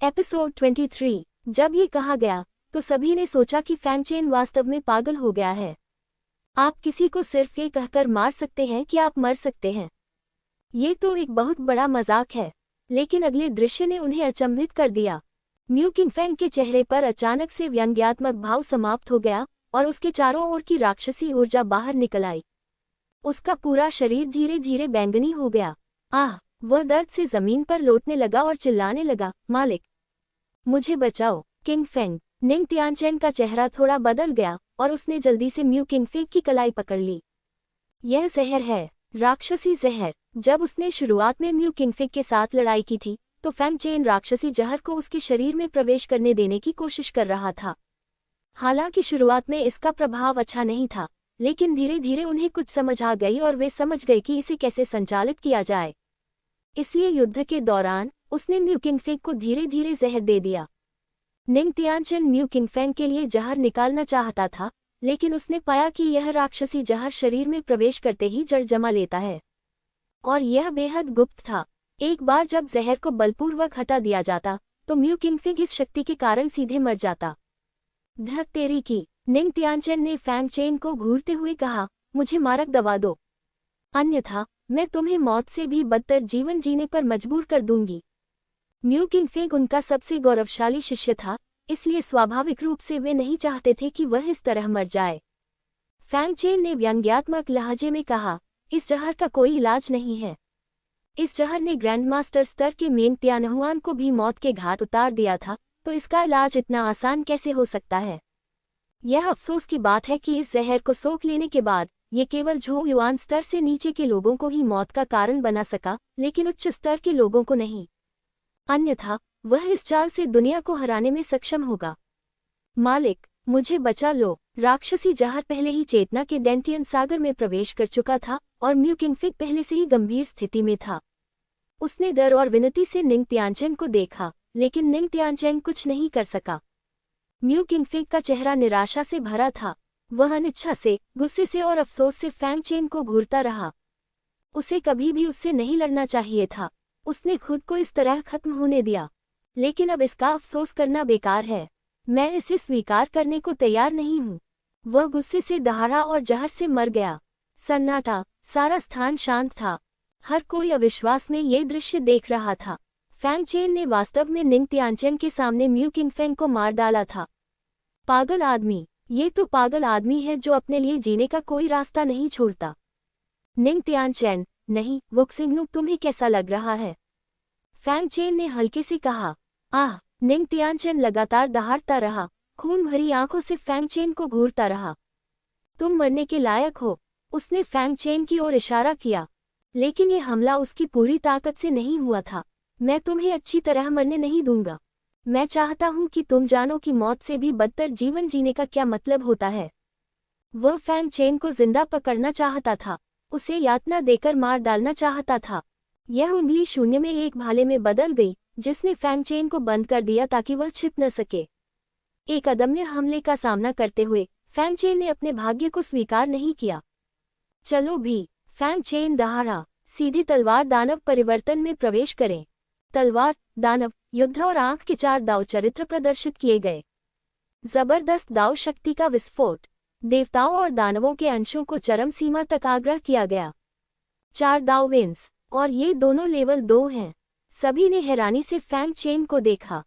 Episode 23। जब ये कहा गया तो सभी ने सोचा कि फैंग चेन वास्तव में पागल हो गया है। आप किसी को सिर्फ ये कहकर मार सकते हैं कि आप मर सकते हैं। ये तो एक बहुत बड़ा मजाक है। लेकिन अगले दृश्य ने उन्हें अचंभित कर दिया। म्यू किंगफेंग के चेहरे पर अचानक से व्यंग्यात्मक भाव समाप्त हो गया और उसके चारों ओर की राक्षसी ऊर्जा बाहर निकल आई। उसका पूरा शरीर धीरे धीरे बैंगनी हो गया। आह! वह दर्द से जमीन पर लौटने लगा और चिल्लाने लगा, मालिक, मुझे बचाओ। किंगफेंग। निंग तियानचेन का चेहरा थोड़ा बदल गया और उसने जल्दी से म्यू किंगफेंग की कलाई पकड़ ली। यह जहर है, राक्षसी जहर। जब उसने शुरुआत में म्यू किंगफेंग के साथ लड़ाई की थी तो फैंग चेन राक्षसी जहर को उसके शरीर में प्रवेश करने देने की कोशिश कर रहा था। हालांकि शुरुआत में इसका प्रभाव अच्छा नहीं था, लेकिन धीरे धीरे उन्हें कुछ समझ आ गई और वे समझ गए कि इसे कैसे संचालित किया जाए। इसलिए युद्ध के दौरान उसने म्यू किंगफेंग को धीरे धीरे जहर दे दिया। निंग तियानचेन म्यू किंगफेंग के लिए जहर निकालना चाहता था, लेकिन उसने पाया कि यह राक्षसी जहर शरीर में प्रवेश करते ही जड़ जमा लेता है और यह बेहद गुप्त था। एक बार जब जहर को बलपूर्वक हटा दिया जाता तो म्यू किंगफेंग इस शक्ति के कारण सीधे मर जाता। धत तेरी की! निंग तियानचेन ने फैंग चेन को घूरते हुए कहा, मुझे मारक दबा दो, अन्यथा मैं तुम्हें मौत से भी बदतर जीवन जीने पर मजबूर कर दूंगी। म्यू किंगफेंग उनका सबसे गौरवशाली शिष्य था, इसलिए स्वाभाविक रूप से वे नहीं चाहते थे कि वह इस तरह मर जाए। फैंग चेन ने व्यंग्यात्मक लहजे में कहा, इस जहर का कोई इलाज नहीं है। इस जहर ने ग्रैंडमास्टर स्तर के मेंग तियानहुआन को भी मौत के घाट उतार दिया था, तो इसका इलाज इतना आसान कैसे हो सकता है। यह अफसोस की बात है कि इस जहर को सोख लेने के बाद ये केवल झो युआन स्तर से नीचे के लोगों को ही मौत का कारण बना सका, लेकिन उच्च स्तर के लोगों को नहीं। अन्यथा वह इस चाल से दुनिया को हराने में सक्षम होगा। मालिक, मुझे बचा लो। राक्षसी जहर पहले ही चेतना के डेंटियन सागर में प्रवेश कर चुका था और म्यू किंगफेंग पहले से ही गंभीर स्थिति में था। उसने डर और विनती से निंग तियानचेन को देखा, लेकिन निंग तियानचेन कुछ नहीं कर सका। म्यू किंगफेंग का चेहरा निराशा से भरा था। वह अनिच्छा से, गुस्से से और अफसोस से फैंग चेन को घूरता रहा। उसे कभी भी उससे नहीं लड़ना चाहिए था। उसने खुद को इस तरह खत्म होने दिया, लेकिन अब इसका अफसोस करना बेकार है। मैं इसे स्वीकार करने को तैयार नहीं हूँ। वह गुस्से से दहाड़ा और जहर से मर गया। सन्नाटा, सारा स्थान शांत था। हर कोई अविश्वास में ये दृश्य देख रहा था। फैंग चेन ने वास्तव में निंग तियानचेन के सामने म्यू किंगफेंग को मार डाला था। पागल आदमी! ये तो पागल आदमी है जो अपने लिए जीने का कोई रास्ता नहीं छोड़ता। निंग तियानचेन, नहीं, वुक्सिंगनुक, तुम्हें कैसा लग रहा है? फैंग चेन ने हल्के से कहा। आह! निंग तियानचेन लगातार दहाड़ता रहा, खून भरी आंखों से फैंग चेन को घूरता रहा। तुम मरने के लायक हो। उसने फैंग चेन की ओर इशारा किया, लेकिन ये हमला उसकी पूरी ताकत से नहीं हुआ था। मैं तुम्हें अच्छी तरह मरने नहीं दूंगा। मैं चाहता हूं कि तुम जानो कि मौत से भी बदतर जीवन जीने का क्या मतलब होता है। वह फैंग चेन को जिंदा पकड़ना चाहता था, उसे यातना देकर मार डालना चाहता था। यह उंगली शून्य में एक भाले में बदल गई, जिसने फैंग चेन को बंद कर दिया ताकि वह छिप न सके। एक अदम्य हमले का सामना करते हुए फैंग चेन ने अपने भाग्य को स्वीकार नहीं किया। चलो भी! Fang Chen दहाड़ा। सीधी तलवार दानव परिवर्तन में प्रवेश करें। तलवार, दानव, युद्ध और आंख के 4 दाव चरित्र प्रदर्शित किए गए। जबरदस्त दाव शक्ति का विस्फोट। देवताओं और दानवों के अंशों को चरम सीमा तक आग्रह किया गया। 4 दाव विंस, और ये दोनों लेवल 2 हैं। सभी ने हैरानी से फैंग चेन को देखा।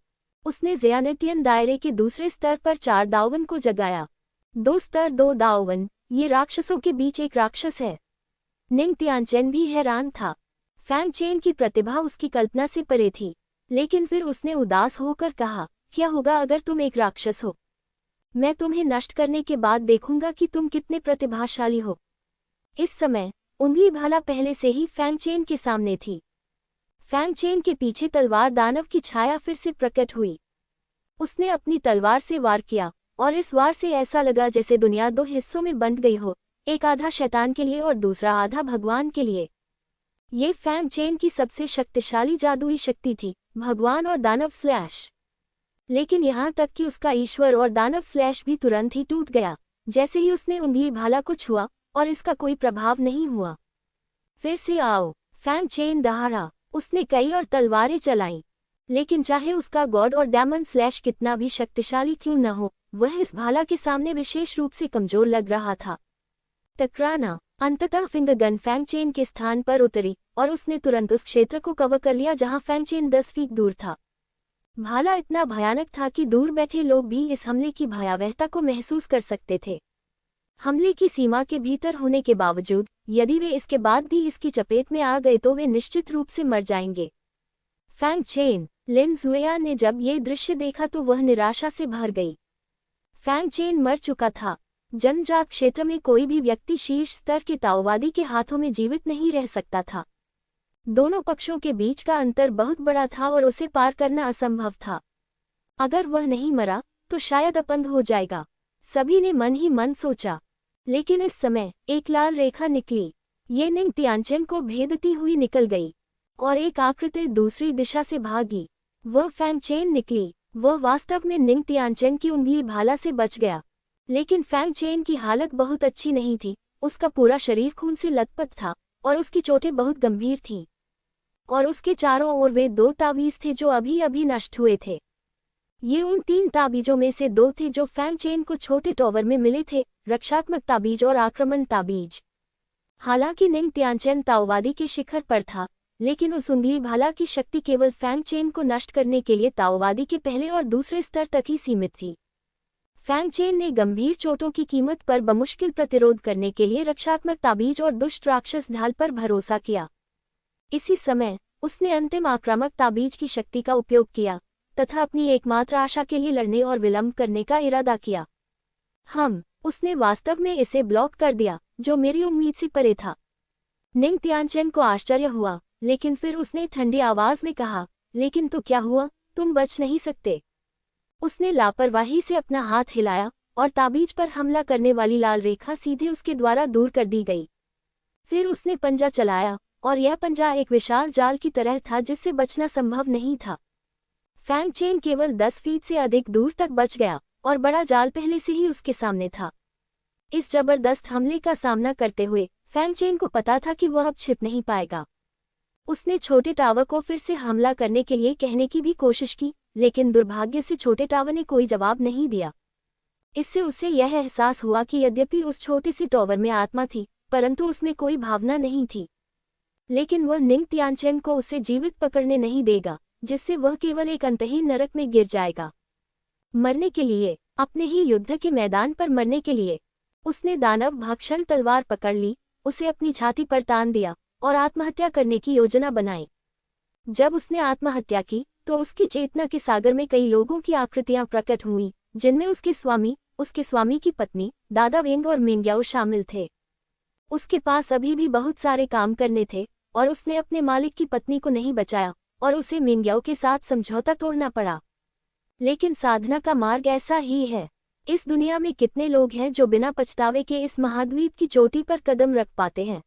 उसने ज़ियानेटियन दायरे के दूसरे स्तर पर 4 दावन को जगाया। 2 स्तर 2 दावन, ये राक्षसों के बीच एक राक्षस है। निंग तियानचेन भी हैरान था। फैंग चेन की प्रतिभा उसकी कल्पना से परे थी, लेकिन फिर उसने उदास होकर कहा, क्या होगा अगर तुम एक राक्षस हो? मैं तुम्हें नष्ट करने के बाद देखूंगा कि तुम कितने प्रतिभाशाली हो। इस समय उंगली भाला पहले से ही फैंग चेन के सामने थी। फैंग चेन के पीछे तलवार दानव की छाया फिर से प्रकट हुई। उसने अपनी तलवार से वार किया और इस वार से ऐसा लगा जैसे दुनिया 2 हिस्सों में बंट गई हो, एक आधा शैतान के लिए और दूसरा आधा भगवान के लिए। ये फैंग चेन की सबसे शक्तिशाली जादुई शक्ति थी, भगवान और दानव स्लैश। लेकिन यहाँ तक कि उसका ईश्वर और दानव स्लैश भी तुरंत ही टूट गया जैसे ही उसने उंगली भाला को छुआ, और इसका कोई प्रभाव नहीं हुआ। फिर से आओ! फैंग चेन दहाड़ा। उसने कई और तलवारें चलाईं। लेकिन चाहे उसका गॉड और डायमंड स्लैश कितना भी शक्तिशाली क्यों न हो, वह इस भाला के सामने विशेष रूप से कमजोर लग रहा था। टकराना। अंततः फिंगर गन फैंग चेन के स्थान पर उतरी और उसने तुरंत उस क्षेत्र को कवर कर लिया जहां फैंग चेन 10 फीट दूर था। भाला इतना भयानक था कि दूर बैठे लोग भी इस हमले की भयावहता को महसूस कर सकते थे। हमले की सीमा के भीतर होने के बावजूद यदि वे इसके बाद भी इसकी चपेट में आ गए तो वे निश्चित रूप से मर जाएंगे। Fang chain. लिन जुएयान ने जब ये दृश्य देखा तो वह निराशा से भर गई। फैंग चेन मर चुका था। जनजात क्षेत्र में कोई भी व्यक्ति शीर्ष स्तर के ताओवादी के हाथों में जीवित नहीं रह सकता था। दोनों पक्षों के बीच का अंतर बहुत बड़ा था और उसे पार करना असंभव था। अगर वह नहीं मरा तो शायद अपंग हो जाएगा, सभी ने मन ही मन सोचा। लेकिन इस समय एक लाल रेखा निकली। ये निंग तियानचेन को भेदती हुई निकल गई और एक आकृति दूसरी दिशा से भागी। वह फैंग चेन निकली। वह वास्तव में निंग तियानचेन की उंगली भाला से बच गया। लेकिन फैंग चेन की हालत बहुत अच्छी नहीं थी। उसका पूरा शरीर खून से लथपथ था और उसकी चोटें बहुत गंभीर थीं। और उसके चारों ओर वे 2 तावीज थे जो अभी अभी नष्ट हुए थे। ये उन 3 ताबीजों में से 2 थे जो फैंग चेन को छोटे टॉवर में मिले थे, रक्षात्मक ताबीज और आक्रमण ताबीज। हालांकि निंग तियानचेन ताओवादी के शिखर पर था, लेकिन उस उंगली भाला की शक्ति केवल फैंग चेन को नष्ट करने के लिए ताओवादी के पहले और दूसरे स्तर तक ही सीमित थी। फैंग चेन ने गंभीर चोटों की कीमत पर बमुश्किल प्रतिरोध करने के लिए रक्षात्मक ताबीज और दुष्ट राक्षस ढाल पर भरोसा किया। इसी समय उसने अंतिम आक्रामक ताबीज की शक्ति का उपयोग किया तथा अपनी एकमात्र आशा के लिए लड़ने और विलंब करने का इरादा किया। उसने वास्तव में इसे ब्लॉक कर दिया, जो मेरी उम्मीद से परे था। निंग तियानचेन को आश्चर्य हुआ, लेकिन फिर उसने ठंडी आवाज में कहा, लेकिन तो क्या हुआ, तुम बच नहीं सकते। उसने लापरवाही से अपना हाथ हिलाया और ताबीज पर हमला करने वाली लाल रेखा सीधे उसके द्वारा दूर कर दी गई। फिर उसने पंजा चलाया और यह पंजा एक विशाल जाल की तरह था जिससे बचना संभव नहीं था। फैंग चेन केवल 10 फीट से अधिक दूर तक बच गया और बड़ा जाल पहले से ही उसके सामने था। इस जबरदस्त हमले का सामना करते हुए फैंग चेन को पता था कि वह अब छिप नहीं पाएगा। उसने छोटे टावर को फिर से हमला करने के लिए कहने की भी कोशिश की, लेकिन दुर्भाग्य से छोटे टावर ने कोई जवाब नहीं दिया। इससे उसे यह एहसास हुआ कि यद्यपि उस छोटे से टावर में आत्मा थी, परंतु उसमें कोई भावना नहीं थी। लेकिन वह निंग तियानचेन को उसे जीवित पकड़ने नहीं देगा, जिससे वह केवल एक अंतहीन नरक में गिर जाएगा। मरने के लिए, अपने ही युद्ध के मैदान पर मरने के लिए। उसने दानव भक्षण तलवार पकड़ ली, उसे अपनी छाती पर तान दिया और आत्महत्या करने की योजना बनाई। जब उसने आत्महत्या की तो उसकी चेतना के सागर में कई लोगों की आकृतियां प्रकट हुईं, जिनमें उसके स्वामी की पत्नी, दादा वेंग और मिंग्याओ शामिल थे। उसके पास अभी भी बहुत सारे काम करने थे और उसने अपने मालिक की पत्नी को नहीं बचाया और उसे मिंग्याओ के साथ समझौता तोड़ना पड़ा। लेकिन साधना का मार्ग ऐसा ही है। इस दुनिया में कितने लोग हैं जो बिना पछतावे के इस महाद्वीप की चोटी पर कदम रख पाते हैं।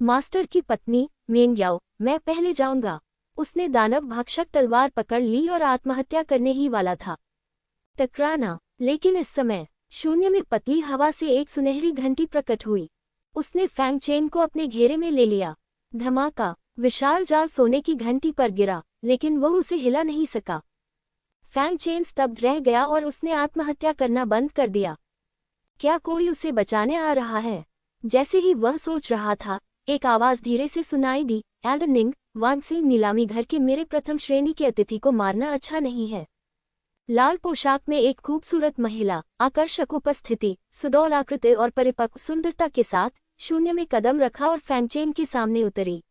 मास्टर की पत्नी, मिंग्याओ, मैं पहले जाऊंगा। उसने दानव भक्षक तलवार पकड़ ली और आत्महत्या करने ही वाला था। टकराना। लेकिन इस समय शून्य में पतली हवा से एक सुनहरी घंटी प्रकट हुई। उसने फैंग चेन को अपने घेरे में ले लिया। धमाका। विशाल जाल सोने की घंटी पर गिरा, लेकिन वह उसे हिला नहीं सका। फैंग चेन स्तब्ध रह गया और उसने आत्महत्या करना बंद कर दिया। क्या कोई उसे बचाने आ रहा है? जैसे ही वह सोच रहा था, एक आवाज धीरे से सुनाई दी, एल्डन निंग, वांगसिंग नीलामी घर के मेरे प्रथम श्रेणी के अतिथि को मारना अच्छा नहीं है। लाल पोशाक में एक खूबसूरत महिला, आकर्षक उपस्थिति, सुडौल आकृति और परिपक्व सुंदरता के साथ शून्य में कदम रखा और फैंग चेन के सामने उतरी।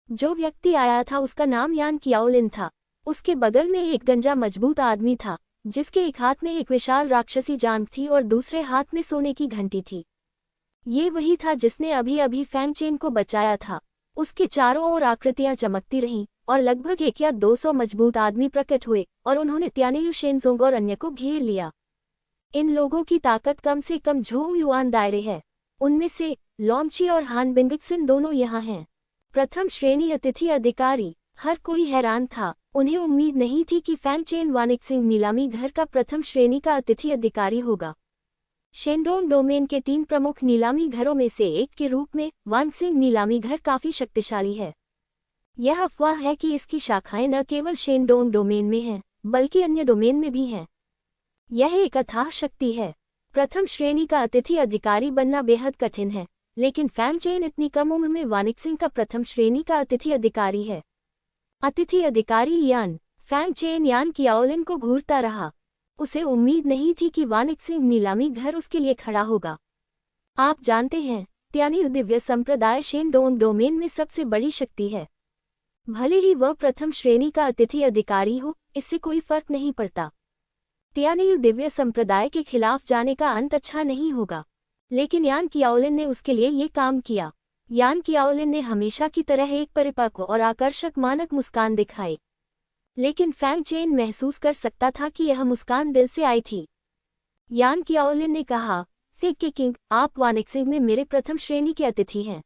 जो व्यक्ति आया था उसका नाम यान कियाओलिन था। उसके बगल में एक गंजा मजबूत आदमी था, जिसके एक हाथ में एक विशाल राक्षसी जांघ थी और दूसरे हाथ में सोने की घंटी थी। ये वही था जिसने अभी अभी फैंग चेन को बचाया था। उसके चारों ओर आकृतियां चमकती रहीं और लगभग 1 या 200 मजबूत आदमी प्रकट हुए और उन्होंने त्यानेयू शेनजोंग और अन्य को घेर लिया। इन लोगों की ताकत कम से कम झोउ युआन दायरे है। उनमें से लॉन्ची और हान बिंगक्सिन दोनों यहाँ हैं। प्रथम श्रेणी अतिथि अधिकारी। हर कोई हैरान था। उन्हें उम्मीद नहीं थी कि फैंग चेन वानिक्सिंग नीलामी घर का प्रथम श्रेणी का अतिथि अधिकारी होगा। शेंडोंग डोमेन के 3 प्रमुख नीलामी घरों में से एक के रूप में वानसिंग नीलामी घर काफी शक्तिशाली है। यह अफवाह है कि इसकी शाखाएं न केवल शेनडोंग डोमेन में हैं, बल्कि अन्य डोमेन में भी हैं। यह एक अथाह शक्ति है। प्रथम श्रेणी का अतिथि अधिकारी बनना बेहद कठिन है, लेकिन फैंग चेन इतनी कम उम्र में वानिक्सिंग का प्रथम श्रेणी का अतिथि अधिकारी है। अतिथि अधिकारी यान। फैंग चेन यान कियाओलिन को घूरता रहा। उसे उम्मीद नहीं थी कि वानिक्सिंग नीलामी घर उसके लिए खड़ा होगा। आप जानते हैं, त्यानियू दिव्य संप्रदाय शेनडोंग डोमेन में सबसे बड़ी शक्ति है। भले ही वह प्रथम श्रेणी का अतिथि अधिकारी हो, इससे कोई फर्क नहीं पड़ता। त्यानियू दिव्य संप्रदाय के खिलाफ जाने का अंत अच्छा नहीं होगा, लेकिन यान कियाओलिन ने उसके लिए ये काम किया। यान कियाओलिन ने हमेशा की तरह एक परिपक्व और आकर्षक मानक मुस्कान दिखाई, लेकिन फैंग चेन महसूस कर सकता था कि यह मुस्कान दिल से आई थी। यान कियाओलिन ने कहा, फिग के किंग, आप वानिक्सिंग में मेरे प्रथम श्रेणी के अतिथि हैं।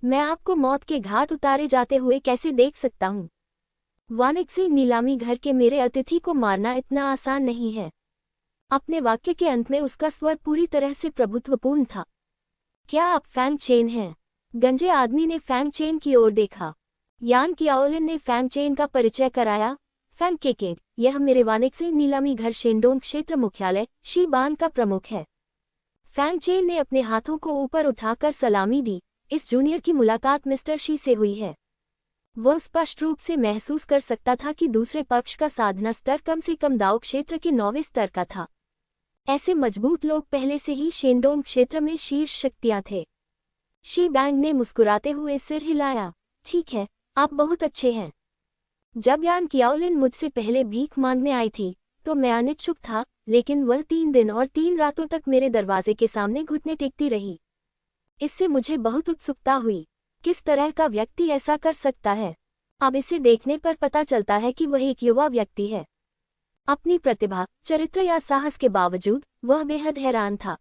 मैं आपको मौत के घाट उतारे जाते हुए कैसे देख सकता हूँ? वानिक्सिंग नीलामी घर के मेरे अतिथि को मारना इतना आसान नहीं है। अपने वाक्य के अंत में उसका स्वर पूरी तरह से प्रभुत्वपूर्ण था। क्या आप फैंग चेन हैं? गंजे आदमी ने फैंग चेन की ओर देखा। यान कियाओलिन ने फैंग चेन का परिचय कराया। फैंग के किंग, यह मेरे वानिक्सिंग नीलामी घर शेनडोंग क्षेत्र मुख्यालय शी बान का प्रमुख है। फैंग चेन ने अपने हाथों को ऊपर उठाकर सलामी दी। इस जूनियर की मुलाकात मिस्टर शी से हुई है। वह स्पष्ट रूप से महसूस कर सकता था कि दूसरे पक्ष का साधना स्तर कम से कम दाव क्षेत्र के 9वें स्तर का था। ऐसे मजबूत लोग पहले से ही शेनडोंग क्षेत्र में शीर्ष शक्तियां थे। शी बैंग ने मुस्कुराते हुए सिर हिलाया। ठीक है, आप बहुत अच्छे हैं। जब यान कियाओलिन मुझसे पहले भीख मांगने आई थी, तो मैं अनिच्छुक था, लेकिन वह 3 दिन और 3 रातों तक मेरे दरवाजे के सामने घुटने टेकती रही। इससे मुझे बहुत उत्सुकता हुई। किस तरह का व्यक्ति ऐसा कर सकता है? अब इसे देखने पर पता चलता है कि वह एक युवा व्यक्ति है। अपनी प्रतिभा, चरित्र या साहस के बावजूद वह बेहद हैरान था।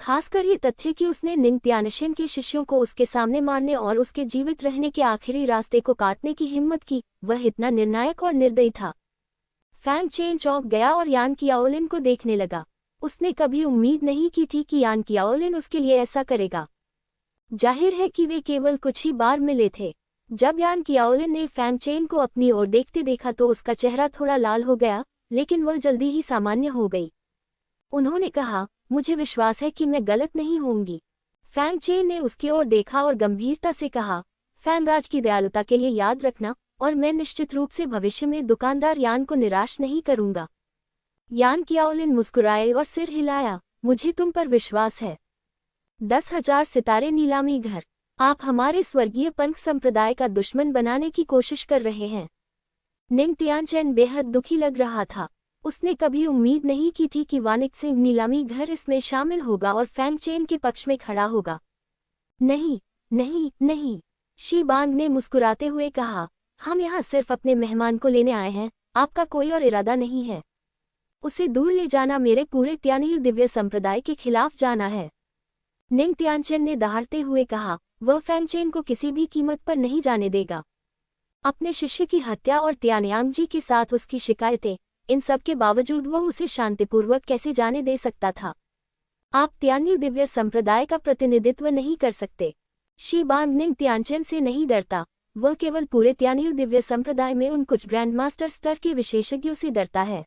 खासकर ये तथ्य कि उसने निंग त्यानशिन के शिष्यों को उसके सामने मारने और उसके जीवित रहने के आखिरी रास्ते को काटने की हिम्मत की। वह इतना निर्णायक और निर्दयी था। फैंग चेन चौंक गया और यान कियाओलिन को देखने लगा। उसने कभी उम्मीद नहीं की थी कि यान कियाओलिन उसके लिए ऐसा करेगा। जाहिर है कि वे केवल कुछ ही बार मिले थे। जब यान कियाओलिन ने फैंग चेन को अपनी ओर देखते देखा तो उसका चेहरा थोड़ा लाल हो गया, लेकिन वह जल्दी ही सामान्य हो गई। उन्होंने कहा, मुझे विश्वास है कि मैं गलत नहीं होंगी। फैंग चेन ने उसकी ओर देखा और गंभीरता से कहा, फैंग राज की दयालुता के लिए याद रखना, और मैं निश्चित रूप से भविष्य में दुकानदार यान को निराश नहीं करूंगा। यान कियाओलिन मुस्कुराए और सिर हिलाया। मुझे तुम पर विश्वास है। 10,000 सितारे नीलामी घर। आप हमारे स्वर्गीय पंख संप्रदाय का दुश्मन बनाने की कोशिश कर रहे हैं। निंग त्यानचेन बेहद दुखी लग रहा था। उसने कभी उम्मीद नहीं की थी कि वानिक्सिंग नीलामी घर इसमें शामिल होगा और फैंग चेन के पक्ष में खड़ा होगा। नहीं, नहीं, नहीं, शी बांग ने मुस्कुराते हुए कहा, हम यहाँ सिर्फ अपने मेहमान को लेने आए हैं, आपका कोई और इरादा नहीं है। उसे दूर ले जाना मेरे पूरे त्यानियू दिव्य संप्रदाय के खिलाफ जाना है। निंग त्यानचेन ने दहाड़ते हुए कहा, वह फैंग चेन को किसी भी कीमत पर नहीं जाने देगा। अपने शिष्य की हत्या और त्यानयांग जी के साथ उसकी शिकायतें, इन सब के बावजूद वह उसे शांतिपूर्वक कैसे जाने दे सकता था? आप त्यानियू दिव्य संप्रदाय का प्रतिनिधित्व नहीं कर सकते। शी बांग निंग त्यानचेन से नहीं डरता, वह केवल पूरे त्यानियू दिव्य संप्रदाय में उन कुछ ग्रैंडमास्टर स्तर के विशेषज्ञों से डरता है।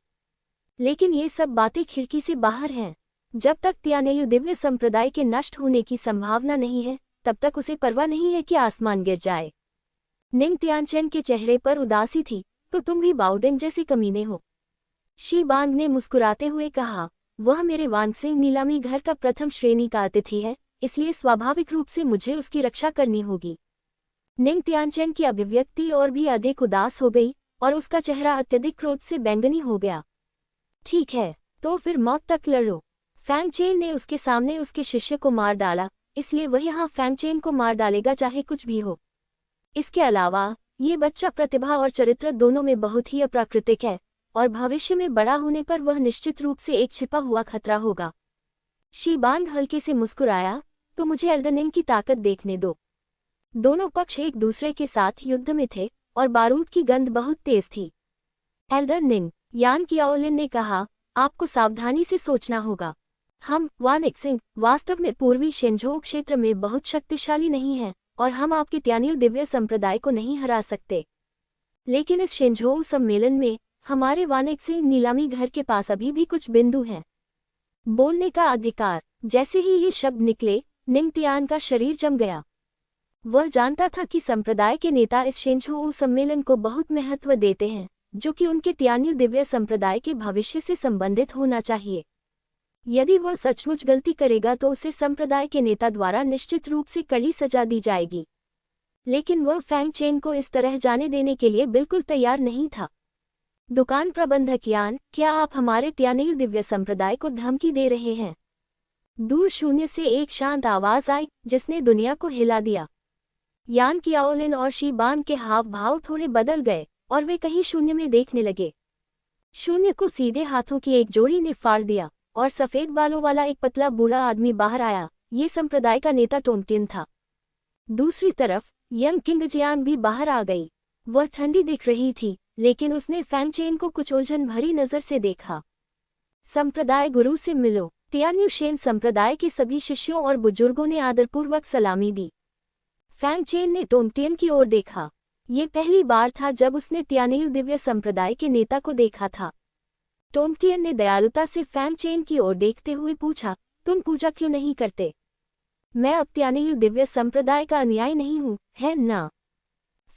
लेकिन ये सब बातें खिड़की से बाहर हैं। जब तक त्यानियू दिव्य संप्रदाय के नष्ट होने की संभावना नहीं है, तब तक उसे परवाह नहीं है कि आसमान गिर जाए। निंग त्यानचेन के चेहरे पर उदासी थी, तो तुम भी बाउडेंग जैसे कमीने हो। शी बांग ने मुस्कुराते हुए कहा, वह मेरे वानसिंग नीलामी घर का प्रथम श्रेणी का अतिथि है, इसलिए स्वाभाविक रूप से मुझे उसकी रक्षा करनी होगी। निंग त्यानचेन की अभिव्यक्ति और भी अधिक उदास हो गई और उसका चेहरा अत्यधिक क्रोध से बैंगनी हो गया। ठीक है, तो फिर मौत तक लड़ो। फैंग चेन ने उसके सामने उसके शिष्य को मार डाला, इसलिए वह यहाँ फैंग चेन को मार डालेगा चाहे कुछ भी हो। इसके अलावा ये बच्चा प्रतिभा और चरित्र दोनों में बहुत ही अप्राकृतिक है, और भविष्य में बड़ा होने पर वह निश्चित रूप से एक छिपा हुआ खतरा होगा। शी बांग हल्के से मुस्कुराया, तो मुझे एल्डर निंग की ताकत देखने दो। दोनों पक्ष एक दूसरे के साथ युद्ध में थे और बारूद की गंध बहुत तेज थी। एल्डर निंग, यान कियाओलिन ने कहा, आपको सावधानी से सोचना होगा। हम वानिक्सिंग वास्तव में पूर्वी शेनझोउ क्षेत्र में बहुत शक्तिशाली नहीं हैं, और हम आपके त्यानिल दिव्य संप्रदाय को नहीं हरा सकते। लेकिन इस शेंझोऊ सम्मेलन में हमारे वानिक्सिंग नीलामी घर के पास अभी भी कुछ बिंदु हैं। बोलने का अधिकार। जैसे ही ये शब्द निकले, निंगतियान का शरीर जम गया। वह जानता था कि संप्रदाय के नेता इस शेंझोऊ सम्मेलन को बहुत महत्व देते हैं, जो कि उनके त्यानिल दिव्य संप्रदाय के भविष्य से संबंधित होना चाहिए। यदि वह सचमुच गलती करेगा तो उसे संप्रदाय के नेता द्वारा निश्चित रूप से कड़ी सजा दी जाएगी। लेकिन वह फैंग चेन को इस तरह जाने देने के लिए बिल्कुल तैयार नहीं था। दुकान प्रबंधक यान, क्या आप हमारे त्यानिल दिव्य संप्रदाय को धमकी दे रहे हैं? दूर शून्य से एक शांत आवाज आई जिसने दुनिया को हिला दिया। यान कियाओलिन और शी बान के हाव भाव थोड़े बदल गए और वे कहीं शून्य में देखने लगे। शून्य को सीधे हाथों की एक जोड़ी ने फाड़ दिया और सफेद बालों वाला एक पतला बूढ़ा आदमी बाहर आया। ये संप्रदाय का नेता टोंगटिन था। दूसरी तरफ यंग किंग जियांग भी बाहर आ गई। वह ठंडी दिख रही थी, लेकिन उसने फैंग चेन को कुछ उलझन भरी नजर से देखा। संप्रदाय गुरु से मिलो। त्यानिल शेन संप्रदाय के सभी शिष्यों और बुजुर्गों ने आदरपूर्वक सलामी दी। फैंग चेन ने टोंगटिन की ओर देखा। ये पहली बार था जब उसने त्यानिल दिव्य संप्रदाय के नेता को देखा था। टोंगटिन ने दयालुता से फैंग चेन की ओर देखते हुए पूछा, तुम पूजा क्यों नहीं करते? मैं अब त्यानिल दिव्य संप्रदाय का अनुयायी नहीं हूँ, है ना?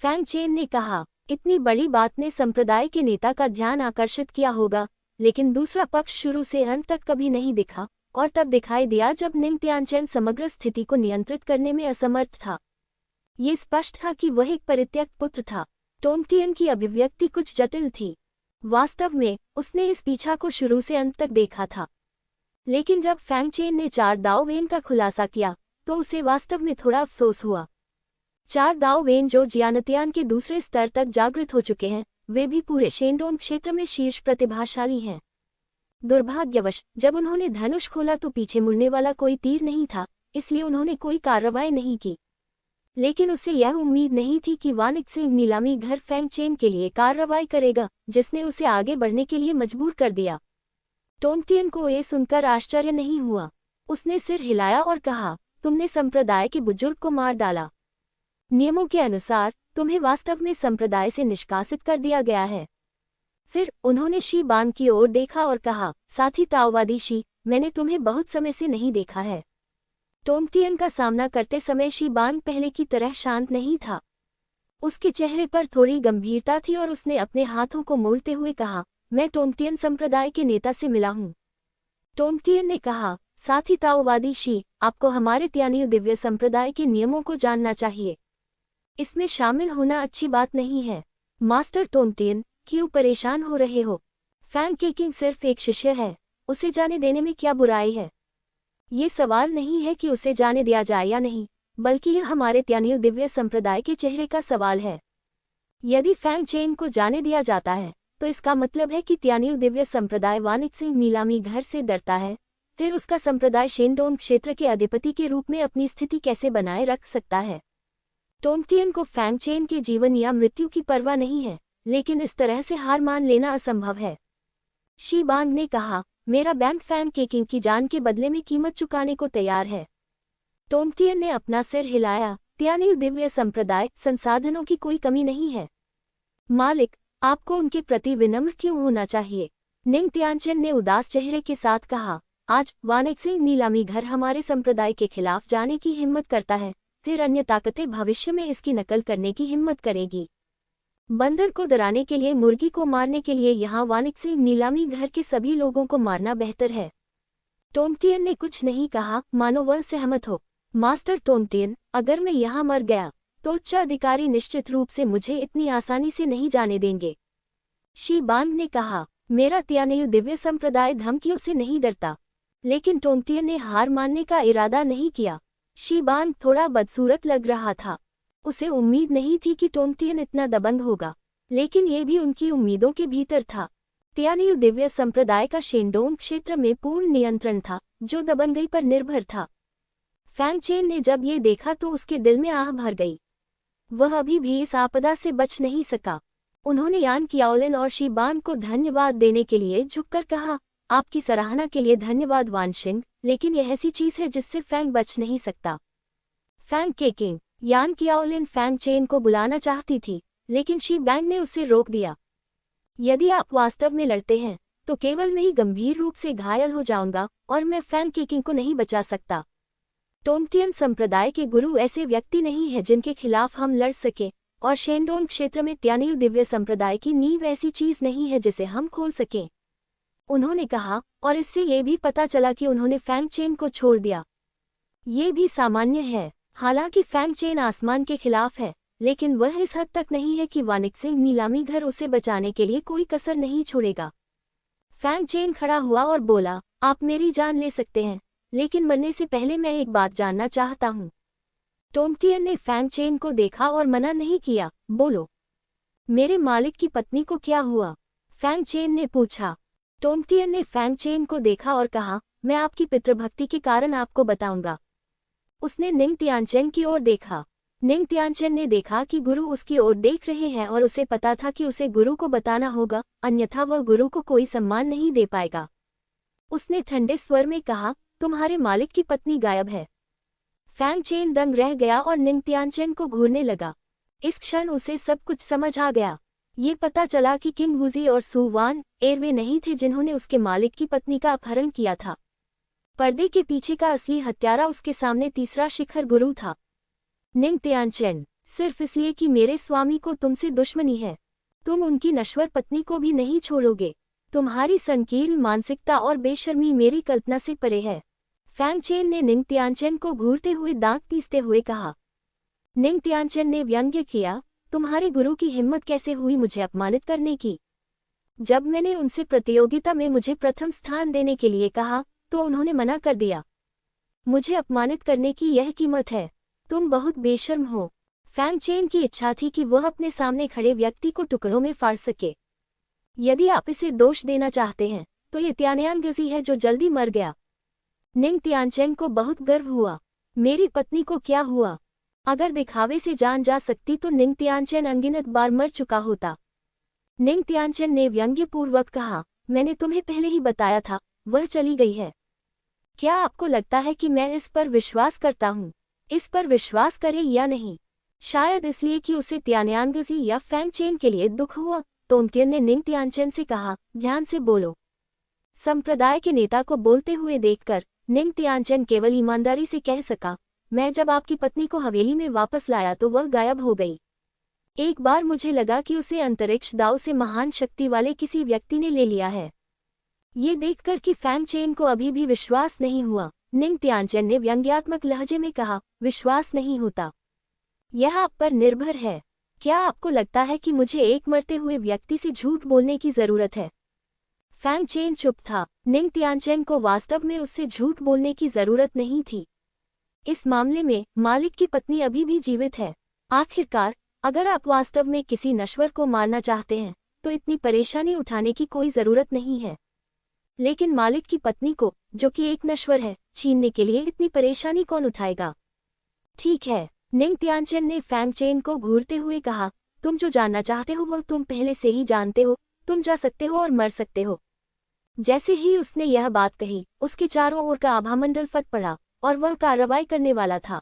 फैंग चेन ने कहा। इतनी बड़ी बात ने संप्रदाय के नेता का ध्यान आकर्षित किया होगा, लेकिन दूसरा पक्ष शुरू से अंत तक कभी नहीं दिखा और तब दिखाई दिया जब निंगतियानचेन समग्र स्थिति को नियंत्रित करने में असमर्थ था। ये स्पष्ट था कि वह एक परित्यक्त पुत्र था। टोंगटिन की अभिव्यक्ति कुछ जटिल थी। वास्तव में उसने इस पीछा को शुरू से अंत तक देखा था, लेकिन जब फैंग चेन ने चार दाओ वेन का खुलासा किया तो उसे वास्तव में थोड़ा अफसोस हुआ। चार दाओ वेन जो जियानतियान के दूसरे स्तर तक जागृत हो चुके हैं, वे भी पूरे शेंडोंग क्षेत्र में शीर्ष प्रतिभाशाली हैं। दुर्भाग्यवश जब उन्होंने धनुष खोला तो पीछे मुड़ने वाला कोई तीर नहीं था, इसलिए उन्होंने कोई कार्रवाई नहीं की। लेकिन उसे यह उम्मीद नहीं थी कि वानिक्सिंग नीलामी घर फैंग चेन के लिए कार्रवाई करेगा, जिसने उसे आगे बढ़ने के लिए मजबूर कर दिया। टोंगटिन को ये सुनकर आश्चर्य नहीं हुआ। उसने सिर हिलाया और कहा, तुमने संप्रदाय के बुजुर्ग को मार डाला। नियमों के अनुसार तुम्हें वास्तव में संप्रदाय से निष्कासित कर दिया गया है। फिर उन्होंने शी बान की ओर देखा और कहा, साथी ताओवादी शी, मैंने तुम्हें बहुत समय से नहीं देखा है। टोंगटिन का सामना करते समय शी बान पहले की तरह शांत नहीं था। उसके चेहरे पर थोड़ी गंभीरता थी और उसने अपने हाथों को मोड़ते हुए कहा, मैं टोंगटिन संप्रदाय के नेता से मिला हूँ। टोंगटिन ने कहा, साथी ताओवादी शी, आपको हमारे त्यानिल दिव्य संप्रदाय के नियमों को जानना चाहिए। इसमें शामिल होना अच्छी बात नहीं है। मास्टर टोंगटिन, क्यों परेशान हो रहे हो? फैंग केकिंग सिर्फ एक शिष्य है, उसे जाने देने में क्या बुराई है? ये सवाल नहीं है कि उसे जाने दिया जाए या नहीं, बल्कि यह हमारे त्यानिल दिव्य संप्रदाय के चेहरे का सवाल है। यदि फैंग चेन को जाने दिया जाता है तो इसका मतलब है कि त्यानिल दिव्य संप्रदाय वानिक्सिंग नीलामी घर से डरता है। फिर उसका संप्रदाय शेंडोंग क्षेत्र के अधिपति के रूप में अपनी स्थिति कैसे बनाए रख सकता है? टोंगटिन को फैंग चेन के जीवन या मृत्यु की परवाह नहीं है, लेकिन इस तरह से हार मान लेना असंभव है। शी बांग ने कहा, मेरा बैंक फैंग केकिंग की जान के बदले में कीमत चुकाने को तैयार है। टोंगटिन ने अपना सिर हिलाया। त्यानिल दिव्य संप्रदाय संसाधनों की कोई कमी नहीं है। मालिक, आपको उनके प्रति विनम्र क्यों होना चाहिए? निंगतियानचेन ने उदास चेहरे के साथ कहा, आज वानिक्सिंग नीलामी घर हमारे संप्रदाय के खिलाफ जाने की हिम्मत करता है, फिर अन्य ताकतें भविष्य में इसकी नकल करने की हिम्मत करेगी। बंदर को डराने के लिए मुर्गी को मारने के लिए यहाँ वानिक्सिंग नीलामी घर के सभी लोगों को मारना बेहतर है। टोंगटिन ने कुछ नहीं कहा, मानो वह सहमत हो। मास्टर टोंगटिन, अगर मैं यहाँ मर गया तो उच्च अधिकारी निश्चित रूप से मुझे इतनी आसानी से नहीं जाने देंगे। शी बांग ने कहा, मेरा त्यानिल दिव्य संप्रदाय धमकियों से नहीं डरता। लेकिन टोंगटिन ने हार मानने का इरादा नहीं किया। शी बांग थोड़ा बदसूरत लग रहा था। उसे उम्मीद नहीं थी कि टोंगटिन इतना दबंग होगा, लेकिन ये भी उनकी उम्मीदों के भीतर था। त्यानिल दिव्य संप्रदाय का शेंडोंग क्षेत्र में पूर्ण नियंत्रण था, जो दबंगई पर निर्भर था। फैंग चेन ने जब ये देखा तो उसके दिल में आह भर गई। वह अभी भी इस आपदा से बच नहीं सका। उन्होंने यान कियाओलिन और शी बांग को धन्यवाद देने के लिए झुककर कहा, आपकी सराहना के लिए धन्यवाद वानशिंग, लेकिन यह ऐसी चीज है जिससे फैंग बच नहीं सकता। फैंग केकिंग, यान कियाओलिन फैंग चेन को बुलाना चाहती थी, लेकिन शी बैंग ने उसे रोक दिया। यदि आप वास्तव में लड़ते हैं तो केवल मैं ही गंभीर रूप से घायल हो जाऊंगा और मैं फैंग केकिंग को नहीं बचा सकता। टोंगटियन संप्रदाय के गुरु ऐसे व्यक्ति नहीं है जिनके खिलाफ हम लड़ सके, और शेंडोंग क्षेत्र में त्यानियू दिव्य संप्रदाय की नींव ऐसी चीज नहीं है जिसे हम खोल सकें, उन्होंने कहा। और इससे ये भी पता चला कि उन्होंने फैंग चेन को छोड़ दिया। ये भी सामान्य है। हालांकि फैंग चेन आसमान के खिलाफ है, लेकिन वह इस हद तक नहीं है कि वानिक्सिंग नीलामी घर उसे बचाने के लिए कोई कसर नहीं छोड़ेगा। फैंग चेन खड़ा हुआ और बोला, आप मेरी जान ले सकते हैं, लेकिन मरने से पहले मैं एक बात जानना चाहता हूँ। टोंगटियन ने फैंग चेन को देखा और मना नहीं किया। बोलो, मेरे मालिक की पत्नी को क्या हुआ? फैंग चेन ने पूछा। टोंगटियन ने फैंग चेन को देखा और कहा, मैं आपकी पितृभक्ति के कारण आपको बताऊंगा। उसने निंग तियानचेन की ओर देखा। निंग तियानचेन ने देखा कि गुरु उसकी ओर देख रहे हैं और उसे पता था कि उसे गुरु को बताना होगा, अन्यथा वह गुरु को कोई सम्मान नहीं दे पाएगा। उसने ठंडे स्वर में कहा, तुम्हारे मालिक की पत्नी गायब है। फैंग चेन दंग रह गया और निंग तियानचेन को घूरने लगा। इस क्षण उसे सब कुछ समझ आ गया। ये पता चला कि किंग वुजी और सु वान एर वे नहीं थे जिन्होंने उसके मालिक की पत्नी का अपहरण किया था। पर्दे के पीछे का असली हत्यारा उसके सामने तीसरा शिखर गुरु था। निंग तियानचेन, सिर्फ इसलिए कि मेरे स्वामी को तुमसे दुश्मनी है, तुम उनकी नश्वर पत्नी को भी नहीं छोड़ोगे। तुम्हारी संकीर्ण मानसिकता और बेशर्मी मेरी कल्पना से परे है। फैंग चेन ने निंग तियानचेन को घूरते हुए दांत पीसते हुए कहा। निंग तियानचेन ने व्यंग्य किया, तुम्हारे गुरु की हिम्मत कैसे हुई मुझे अपमानित करने की? जब मैंने उनसे प्रतियोगिता में मुझे प्रथम स्थान देने के लिए कहा तो उन्होंने मना कर दिया। मुझे अपमानित करने की यह कीमत है। तुम बहुत बेशर्म हो। फैंग चेन की इच्छा थी कि वह अपने सामने खड़े व्यक्ति को टुकड़ों में फाड़ सके। यदि आप इसे दोष देना चाहते हैं तो ये त्यानयांगजी है जो जल्दी मर गया। निंग तियानचेन को बहुत गर्व हुआ। मेरी पत्नी को क्या हुआ? अगर दिखावे से जान जा सकती तो निंग तियानचेन अनगिनत बार मर चुका होता। निंग तियानचेन ने व्यंग्यपूर्वक कहा, मैंने तुम्हें पहले ही बताया था, वह चली गई है। क्या आपको लगता है कि मैं इस पर विश्वास करता हूँ? इस पर विश्वास करें या नहीं, शायद इसलिए कि उसे त्यानयांगजी या फैंग चेन के लिए दुख हुआ। टोंगटियन ने निंग तियानचेन से कहा, ध्यान से बोलो। संप्रदाय के नेता को बोलते हुए देखकर निंग तियानचेन केवल ईमानदारी से कह सका, मैं जब आपकी पत्नी को हवेली में वापस लाया तो वह गायब हो गई। एक बार मुझे लगा कि उसे अंतरिक्ष दाव से महान शक्ति वाले किसी व्यक्ति ने ले लिया है। ये देखकर कि फैंग चेन को अभी भी विश्वास नहीं हुआ, निंग तियानचेन ने व्यंग्यात्मक लहजे में कहा, विश्वास नहीं होता। यह आप पर निर्भर है। क्या आपको लगता है कि मुझे एक मरते हुए व्यक्ति से झूठ बोलने की जरूरत है? फैंग चेन चुप था। निंग तियानचेन को वास्तव में उससे झूठ बोलने की जरूरत नहीं थी। इस मामले में मालिक की पत्नी अभी भी जीवित है। आखिरकार, अगर आप वास्तव में किसी नश्वर को मारना चाहते हैं तो इतनी परेशानी उठाने की कोई जरूरत नहीं है। लेकिन मालिक की पत्नी को, जो कि एक नश्वर है, छीनने के लिए इतनी परेशानी कौन उठाएगा? ठीक है, निंग तियानचेन ने फैंग चेन को घूरते हुए कहा, तुम जो जानना चाहते हो वह तुम पहले से ही जानते हो। तुम जा सकते हो और मर सकते हो। जैसे ही उसने यह बात कही, उसके चारों ओर का आभामंडल फट पड़ा और वह कार्रवाई करने वाला था।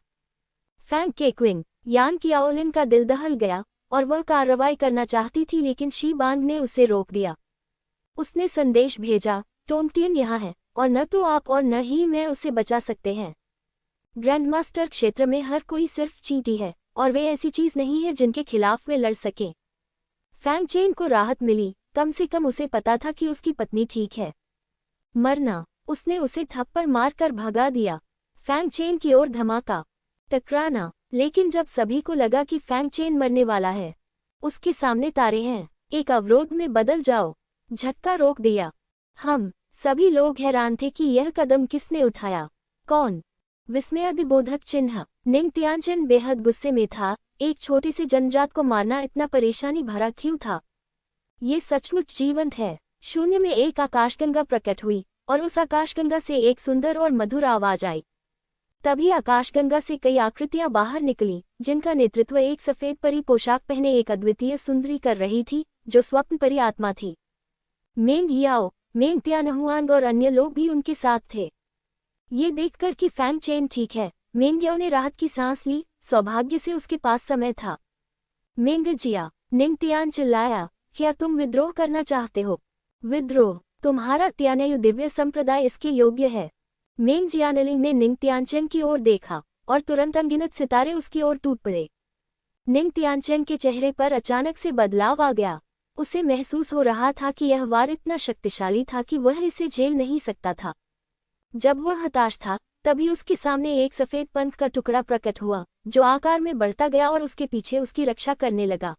फैंग केक्विंग, यान कियाओलिन का दिल दहल गया और वह कार्रवाई करना चाहती थी, लेकिन शी बांग ने उसे रोक दिया। उसने संदेश भेजा, टोंगटियन यहाँ है और न तो आप और न ही मैं उसे बचा सकते हैं। ग्रैंडमास्टर क्षेत्र में हर कोई सिर्फ चींटी है और वे ऐसी चीज नहीं है जिनके खिलाफ वे लड़ सकें। फैंग चेन को राहत मिली, कम से कम उसे पता था कि उसकी पत्नी ठीक है। मरना, उसने उसे थप्पड़ मारकर भगा दिया। फैंग चेन की ओर धमाका, टकराना, लेकिन जब सभी को लगा कि फैंग चेन मरने वाला है, उसके सामने तारे हैं, एक अवरोध में बदल जाओ, झटका रोक दिया। हम सभी लोग हैरान थे कि यह कदम किसने उठाया, कौन? विस्मयादिबोधक चिन्ह। निंग तियानचेन बेहद गुस्से में था। एक छोटी सी जनजात को मारना इतना परेशानी भरा क्यों था? ये सचमुच जीवंत है। शून्य में एक आकाशगंगा प्रकट हुई और उस आकाशगंगा से एक सुंदर और मधुर आवाज आई। तभी आकाशगंगा से कई आकृतियां बाहर निकली, जिनका नेतृत्व एक सफेद परी पोशाक पहने एक अद्वितीय सुंदरी कर रही थी, जो स्वप्न परी आत्मा थी। मेंग याओ, मेंग त्यानहुआंग और अन्य लोग भी उनके साथ थे। ये देखकर कि फैंग चेन ठीक है, मेंग याओ ने राहत की सांस ली सौभाग्य से उसके पास समय था। मेंगजिया, निंगतियान चिल्लाया, क्या तुम विद्रोह करना चाहते हो? विद्रोह? तुम्हारा त्यानयु दिव्य संप्रदाय इसके योग्य है। मेंग जियानलिंग ने निंगतियानचेन की ओर देखा और तुरंत अनगिनत सितारे उसकी ओर टूट पड़े। निंगतियानचेन के चेहरे पर अचानक से बदलाव आ गया। उसे महसूस हो रहा था कि यह वार इतना शक्तिशाली था कि वह इसे झेल नहीं सकता था। जब वह हताश था, तभी उसके सामने एक सफेद पंख का टुकड़ा प्रकट हुआ, जो आकार में बढ़ता गया और उसके पीछे उसकी रक्षा करने लगा।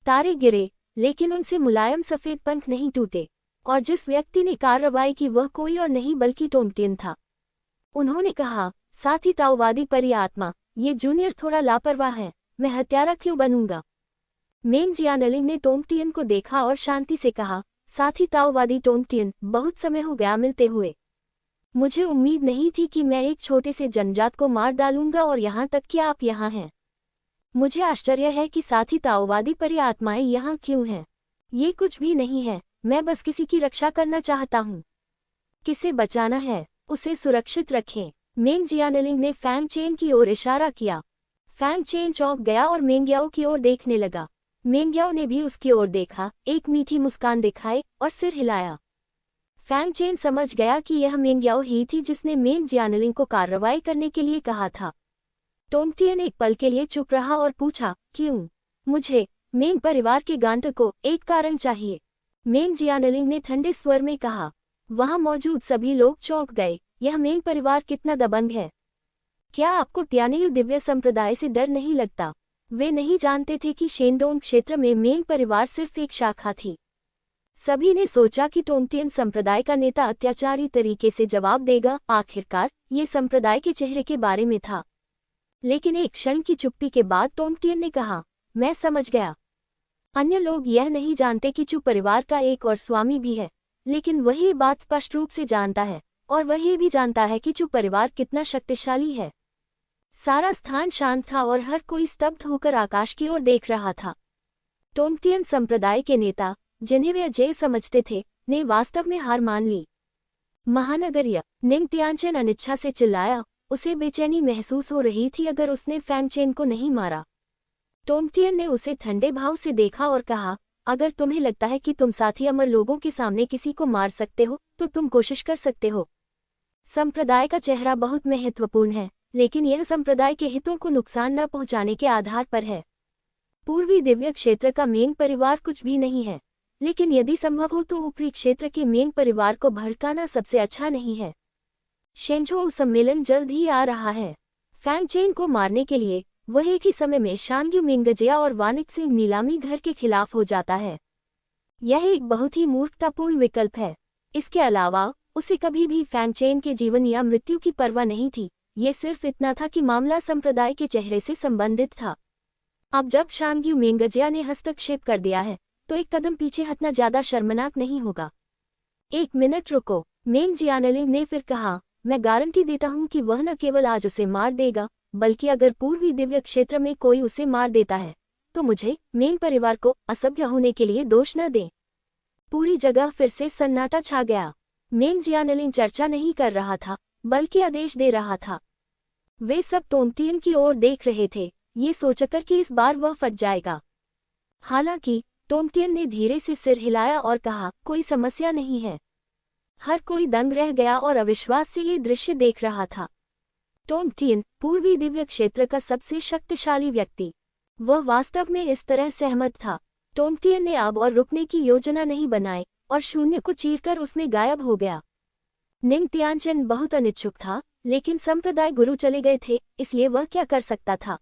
तारे गिरे, लेकिन उनसे मुलायम सफेद पंख नहीं टूटे, और जिस व्यक्ति ने कार्रवाई की वह कोई और नहीं बल्कि टोंगटियन था। उन्होंने कहा, साथी ताओवादी परिआत्मा, ये जूनियर थोड़ा लापरवाह है, मैं हत्यारा क्यों बनूंगा? मेंग जियानलिंग ने टोंगटियन को देखा और शांति से कहा, साथी ताओवादी टोंगटियन, बहुत समय हो गया मिलते हुए। मुझे उम्मीद नहीं थी कि मैं एक छोटे से जनजात को मार डालूंगा और यहाँ तक कि आप यहाँ हैं। मुझे आश्चर्य है कि साथी ताओवादी परिआत्माएं यहाँ क्यों हैं। ये कुछ भी नहीं है, मैं बस किसी की रक्षा करना चाहता हूँ। किसे बचाना है, उसे सुरक्षित रखें। मेंग जियानलिंग ने फैंग चेन की ओर इशारा किया। फैंग चेन चौंक गया और मेंग्याओ की ओर देखने लगा। मेंग्याओ ने भी उसकी ओर देखा, एक मीठी मुस्कान दिखाई और सिर हिलाया। फैंग चेन समझ गया कि यह मेंग्याओ ही थी जिसने मेंग जियानलिंग को कार्रवाई करने के लिए कहा था। टोंगटियन एक पल के लिए चुप रहा और पूछा, क्यों? मुझे, मेंग परिवार के गांठ को, एक कारण चाहिए। मेंग जियानलिंग ने ठंडे स्वर में कहा। वहां मौजूद सभी लोग चौंक गए, यह मेंग परिवार कितना दबंग है। क्या आपको त्यानयु दिव्य संप्रदाय से डर नहीं लगता? वे नहीं जानते थे कि शेनडोंग क्षेत्र में मेंग परिवार सिर्फ एक शाखा थी। सभी ने सोचा कि टोंगटियन संप्रदाय का नेता अत्याचारी तरीके से जवाब देगा। आखिरकार ये संप्रदाय के चेहरे के बारे में था। लेकिन एक क्षण की चुप्पी के बाद टोंगटियन ने कहा, मैं समझ गया। अन्य लोग यह नहीं जानते कि चू परिवार का एक और स्वामी भी है, लेकिन वही बात स्पष्ट रूप से जानता है, और वह भी जानता है कि चू परिवार कितना शक्तिशाली है। सारा स्थान शांत था और हर कोई स्तब्ध होकर आकाश की ओर देख रहा था। टोंगटियन संप्रदाय के नेता, जिन्हें वे अजय समझते थे, ने वास्तव में हार मान ली। महानगरीय, निंगतियानचेन अनिच्छा से चिल्लाया। उसे बेचैनी महसूस हो रही थी अगर उसने फैंग चेन को नहीं मारा। टोंगटियन ने उसे ठंडे भाव से देखा और कहा, अगर तुम्हें लगता है कि तुम साथी अमर लोगों के सामने किसी को मार सकते हो, तो तुम कोशिश कर सकते हो। संप्रदाय का चेहरा बहुत महत्वपूर्ण है, लेकिन यह संप्रदाय के हितों को नुकसान न पहुंचाने के आधार पर है। पूर्वी दिव्य क्षेत्र का मेंग परिवार कुछ भी नहीं है, लेकिन यदि संभव हो तो ऊपरी क्षेत्र के मेंग परिवार को भड़काना सबसे अच्छा नहीं है। शेंझोउ सम्मेलन जल्द ही आ रहा है। फैंग चेन को मारने के लिए वह एक ही समय में शानग्यू मिंगजिया और वानिक सिंह नीलामी घर के खिलाफ हो जाता है। यह एक बहुत ही मूर्खतापूर्ण विकल्प है। इसके अलावा उसे कभी भी फैंग चेन के जीवन या मृत्यु की परवाह नहीं थी। ये सिर्फ इतना था कि मामला संप्रदाय के चेहरे से संबंधित था। अब जब शानग्यू मिंगजिया ने हस्तक्षेप कर दिया है, तो एक कदम पीछे हटना ज्यादा शर्मनाक नहीं होगा। एक मिनट रुको, मेंग जियानलिंग ने फिर कहा, मैं गारंटी देता हूं कि वह न केवल आज उसे मार देगा, बल्कि अगर पूर्वी दिव्य क्षेत्र में कोई उसे मार देता है, तो मुझे, मेंग परिवार को, असभ्य होने के लिए दोष न दें। पूरी जगह फिर से सन्नाटा छा गया। मेंग जियानलिंग चर्चा नहीं कर रहा था, बल्कि आदेश दे रहा था। वे सब टोंगटियन की ओर देख रहे थे, ये सोचकर कि इस बार वह फट जाएगा। हालांकि टोंगटियन ने धीरे से सिर हिलाया और कहा, कोई समस्या नहीं है। हर कोई दंग रह गया और अविश्वास से ये दृश्य देख रहा था। टोंगटियन, पूर्वी दिव्य क्षेत्र का सबसे शक्तिशाली व्यक्ति, वह वास्तव में इस तरह सहमत था। टोंगटियन ने अब और रुकने की योजना नहीं बनाई और शून्य को चीरकर उसमें गायब हो गया। निंगतियानचेन बहुत अनिच्छुक था, लेकिन संप्रदाय गुरु चले गए थे, इसलिए वह क्या कर सकता था।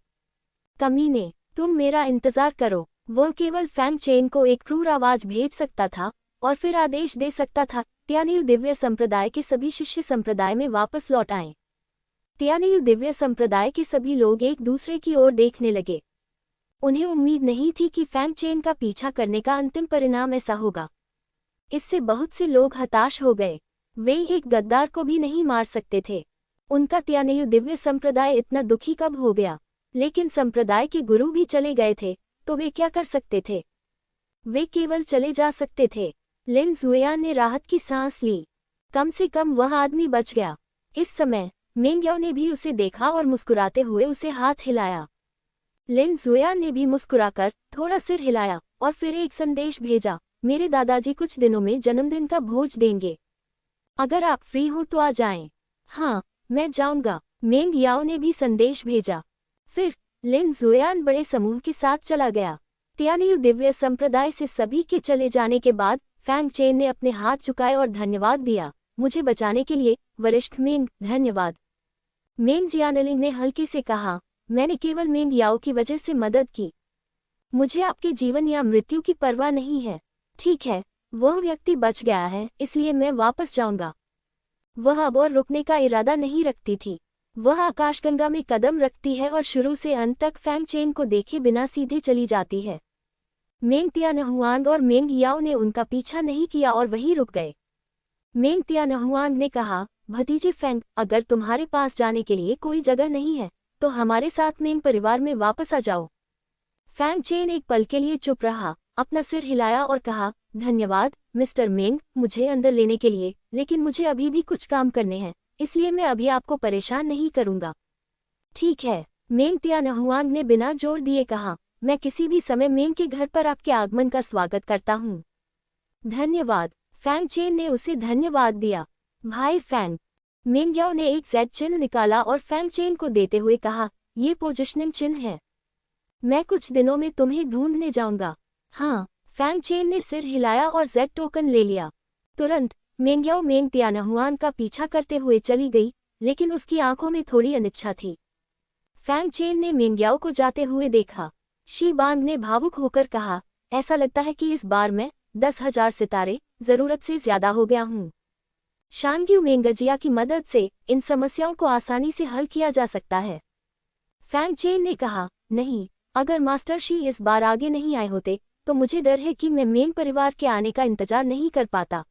कमीने, तुम मेरा इंतजार करो। वह केवल फैंग चेन को एक क्रूर आवाज भेज सकता था और फिर आदेश दे सकता था, त्यानयु दिव्य संप्रदाय के सभी शिष्य संप्रदाय में वापस लौट आएं। त्यानयु दिव्य संप्रदाय के सभी लोग एक दूसरे की ओर देखने लगे। उन्हें उम्मीद नहीं थी कि फैंग चेन का पीछा करने का अंतिम परिणाम ऐसा होगा। इससे बहुत से लोग हताश हो गए। वे एक गद्दार को भी नहीं मार सकते थे। उनका त्यानयु दिव्य संप्रदाय इतना दुखी कब हो गया? लेकिन संप्रदाय के गुरु भी चले गए थे, तो वे क्या कर सकते थे? वे केवल चले जा सकते थे। लिन जुएयान ने राहत की सांस ली। कम से कम वह आदमी बच गया। इस समय मेंग्याओ ने भी उसे देखा और मुस्कुराते हुए उसे हाथ हिलाया। लिन जुयान ने भी मुस्कुराकर थोड़ा सिर हिलाया और फिर एक संदेश भेजा, मेरे दादाजी कुछ दिनों में जन्मदिन का भोज देंगे। अगर आप फ्री हो तो आ जाएं। हाँ, मैं जाऊंगा। मेंग्याओ ने भी संदेश भेजा। फिर लिन जुयान बड़े समूह के साथ चला गया। तियानयू दिव्य संप्रदाय से सभी के चले जाने के बाद फैंग चेन ने अपने हाथ झुकाए और धन्यवाद दिया, मुझे बचाने के लिए वरिष्ठ मेंग, धन्यवाद। मेंग जियानलिंग ने हल्के से कहा, मैंने केवल मेंग याओ की वजह से मदद की। मुझे आपके जीवन या मृत्यु की परवाह नहीं है। ठीक है, वह व्यक्ति बच गया है, इसलिए मैं वापस जाऊंगा। वह अब और रुकने का इरादा नहीं रखती थी। वह आकाशगंगा में कदम रखती है और शुरू से अंत तक फैंग चेन को देखे बिना सीधे चली जाती है। मेंग तियानहुआंग और मेंग याओ ने उनका पीछा नहीं किया और वहीं रुक गए। मेंग तियानहुआंग ने कहा, भतीजे फैंग, अगर तुम्हारे पास जाने के लिए कोई जगह नहीं है तो हमारे साथ मेंग परिवार में वापस आ जाओ। फैंग चेन एक पल के लिए चुप रहा, अपना सिर हिलाया और कहा, धन्यवाद मिस्टर मेंग, मुझे अंदर लेने के लिए, लेकिन मुझे अभी भी कुछ काम करने हैं, इसलिए मैं अभी आपको परेशान नहीं करूंगा। ठीक है, मेंग तियानहुआंग ने बिना जोर दिए कहा, मैं किसी भी समय मेंग के घर पर आपके आगमन का स्वागत करता हूँ। धन्यवाद। फैंग चेन ने उसे धन्यवाद दिया। भाई फैंग। मेंग्याओ ने एक जेड चिन्ह निकाला और फैंग चेन को देते हुए कहा, ये पोजिशनिंग चिन्ह है। मैं कुछ दिनों में तुम्हें ढूंढने जाऊंगा। हाँ, फैंग चेन ने सिर हिलाया और जेड टोकन ले लिया। तुरंत मेंग्याओ मेंग तियानहुआंग का पीछा करते हुए चली गई, लेकिन उसकी आंखों में थोड़ी अनिच्छा थी। फैंग चेन ने मेंग्याओ को जाते हुए देखा। शी बांग ने भावुक होकर कहा, ऐसा लगता है कि इस बार मैं 10,000 सितारे जरूरत से ज्यादा हो गया हूँ। शानग्यू मेंगजिया की मदद से इन समस्याओं को आसानी से हल किया जा सकता है। फैंग चेन ने कहा, नहीं, अगर मास्टर शी इस बार आगे नहीं आए होते तो मुझे डर है कि मैं मेंग परिवार के आने का इंतजार नहीं कर पाता।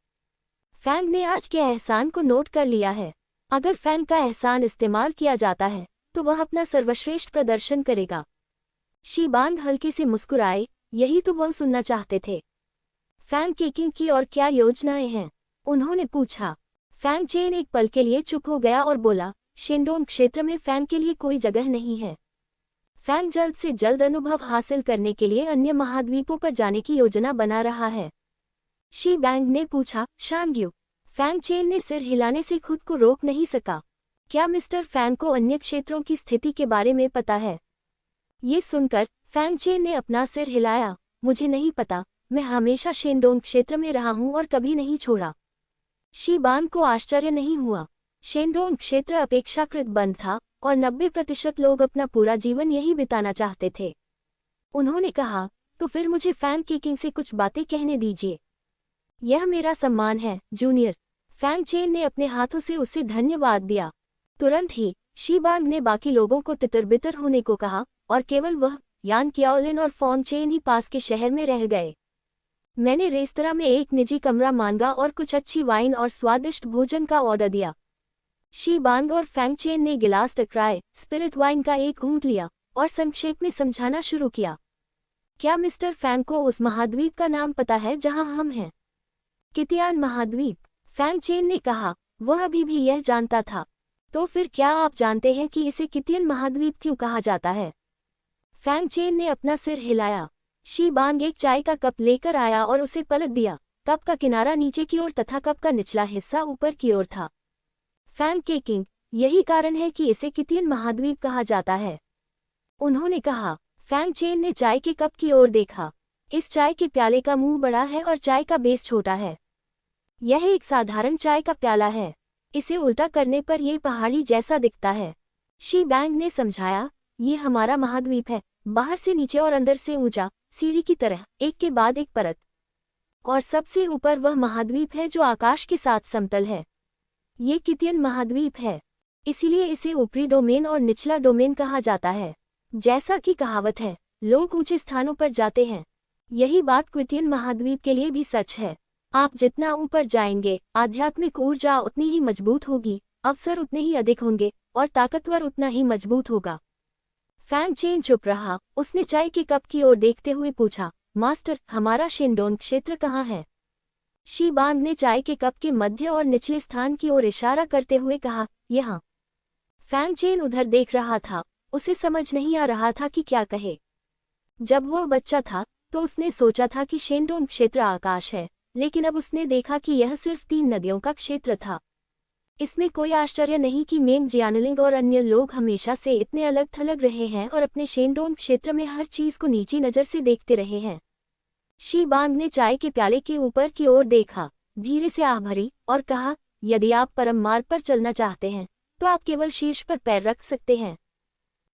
फैंग ने आज के एहसान को नोट कर लिया है। अगर फैंग का एहसान इस्तेमाल किया जाता है तो वह अपना सर्वश्रेष्ठ प्रदर्शन करेगा। शी बांग हल्के से मुस्कुराए, यही तो वह सुनना चाहते थे। फैंग केकिंग की और क्या योजनाएं हैं? उन्होंने पूछा। फैंग चेन एक पल के लिए चुप हो गया और बोला, शेंडोंग क्षेत्र में फैंग के लिए कोई जगह नहीं है। फैंग जल्द से जल्द अनुभव हासिल करने के लिए अन्य महाद्वीपों पर जाने की योजना बना रहा है। शी बैंग ने पूछा, शानग्यू? फैंग चेन ने सिर हिलाने से खुद को रोक नहीं सका। क्या मिस्टर फैंग को अन्य क्षेत्रों की स्थिति के बारे में पता है? ये सुनकर फैंग चेन ने अपना सिर हिलाया, मुझे नहीं पता, मैं हमेशा शेंडोंग क्षेत्र में रहा हूं और कभी नहीं छोड़ा। शी बांग को आश्चर्य नहीं हुआ। शेंडोंग क्षेत्र अपेक्षाकृत बंद था और 90% लोग अपना पूरा जीवन यही बिताना चाहते थे। उन्होंने कहा, तो फिर मुझे फैंग केकिंग से कुछ बातें कहने दीजिए। यह मेरा सम्मान है, जूनियर। फैंग चेन ने अपने हाथों से उसे धन्यवाद दिया। तुरंत ही शी बांग ने बाकी लोगों को तितर-बितर होने को कहा और केवल वह, यान क्याओलिन और फॉन्ग चेन ही पास के शहर में रह गए। मैंने रेस्तरां में एक निजी कमरा मांगा और कुछ अच्छी वाइन और स्वादिष्ट भोजन का ऑर्डर दिया। शी बांग और फैंग चेन ने गिलास टकराए, स्पिरिट वाइन का एक घूंट लिया और संक्षेप में समझाना शुरू किया। क्या मिस्टर फैंग को उस महाद्वीप का नाम पता है जहां हम हैं? कितियान महाद्वीप, फैंग चेन ने कहा। वह अभी भी यह जानता था। तो फिर क्या आप जानते हैं कि इसे कितियन महाद्वीप क्यों कहा जाता है? फैंग चेन ने अपना सिर हिलाया। शी बांग एक चाय का कप लेकर आया और उसे पलट दिया। कप का किनारा नीचे की ओर तथा कप का निचला हिस्सा ऊपर की ओर था। फैंग केकिंग, यही कारण है कि इसे कितियन महाद्वीप कहा जाता है, उन्होंने कहा। फैंग चेन ने चाय के कप की ओर देखा। इस चाय के प्याले का मुंह बड़ा है और चाय का बेस छोटा है। यह एक साधारण चाय का प्याला है। इसे उल्टा करने पर यह पहाड़ी जैसा दिखता है। शी बैंग ने समझाया, ये हमारा महाद्वीप है, बाहर से नीचे और अंदर से ऊंचा, सीढ़ी की तरह, एक के बाद एक परत। और सबसे ऊपर वह महाद्वीप है जो आकाश के साथ समतल है। ये कितियन महाद्वीप है, इसीलिए इसे ऊपरी डोमेन और निचला डोमेन कहा जाता है। जैसा कि कहावत है, लोग ऊंचे स्थानों पर जाते हैं, यही बात क्विटियन महाद्वीप के लिए भी सच है। आप जितना ऊपर जाएंगे, आध्यात्मिक ऊर्जा उतनी ही मजबूत होगी, अवसर उतने ही अधिक होंगे और ताकतवर उतना ही मजबूत होगा। फैंग चेन चुप रहा। उसने चाय के कप की ओर देखते हुए पूछा, मास्टर, हमारा शेंडोंग क्षेत्र कहाँ है? शी बांग ने चाय के कप के मध्य और निचले स्थान की ओर इशारा करते हुए कहा, यहाँ। फैंग चेन उधर देख रहा था, उसे समझ नहीं आ रहा था कि क्या कहे। जब वह बच्चा था तो उसने सोचा था कि शेंडोंग क्षेत्र आकाश है, लेकिन अब उसने देखा कि यह सिर्फ 3 नदियों का क्षेत्र था। इसमें कोई आश्चर्य नहीं कि मेंग जियानलिंग और अन्य लोग हमेशा से इतने अलग थलग रहे हैं और अपने शेंडोंग क्षेत्र में हर चीज को नीची नजर से देखते रहे हैं। शी बांग ने चाय के प्याले के ऊपर की ओर देखा, धीरे से आह भरी और कहा, यदि आप परम मार्ग पर चलना चाहते हैं तो आप केवल शीर्ष पर पैर रख सकते हैं।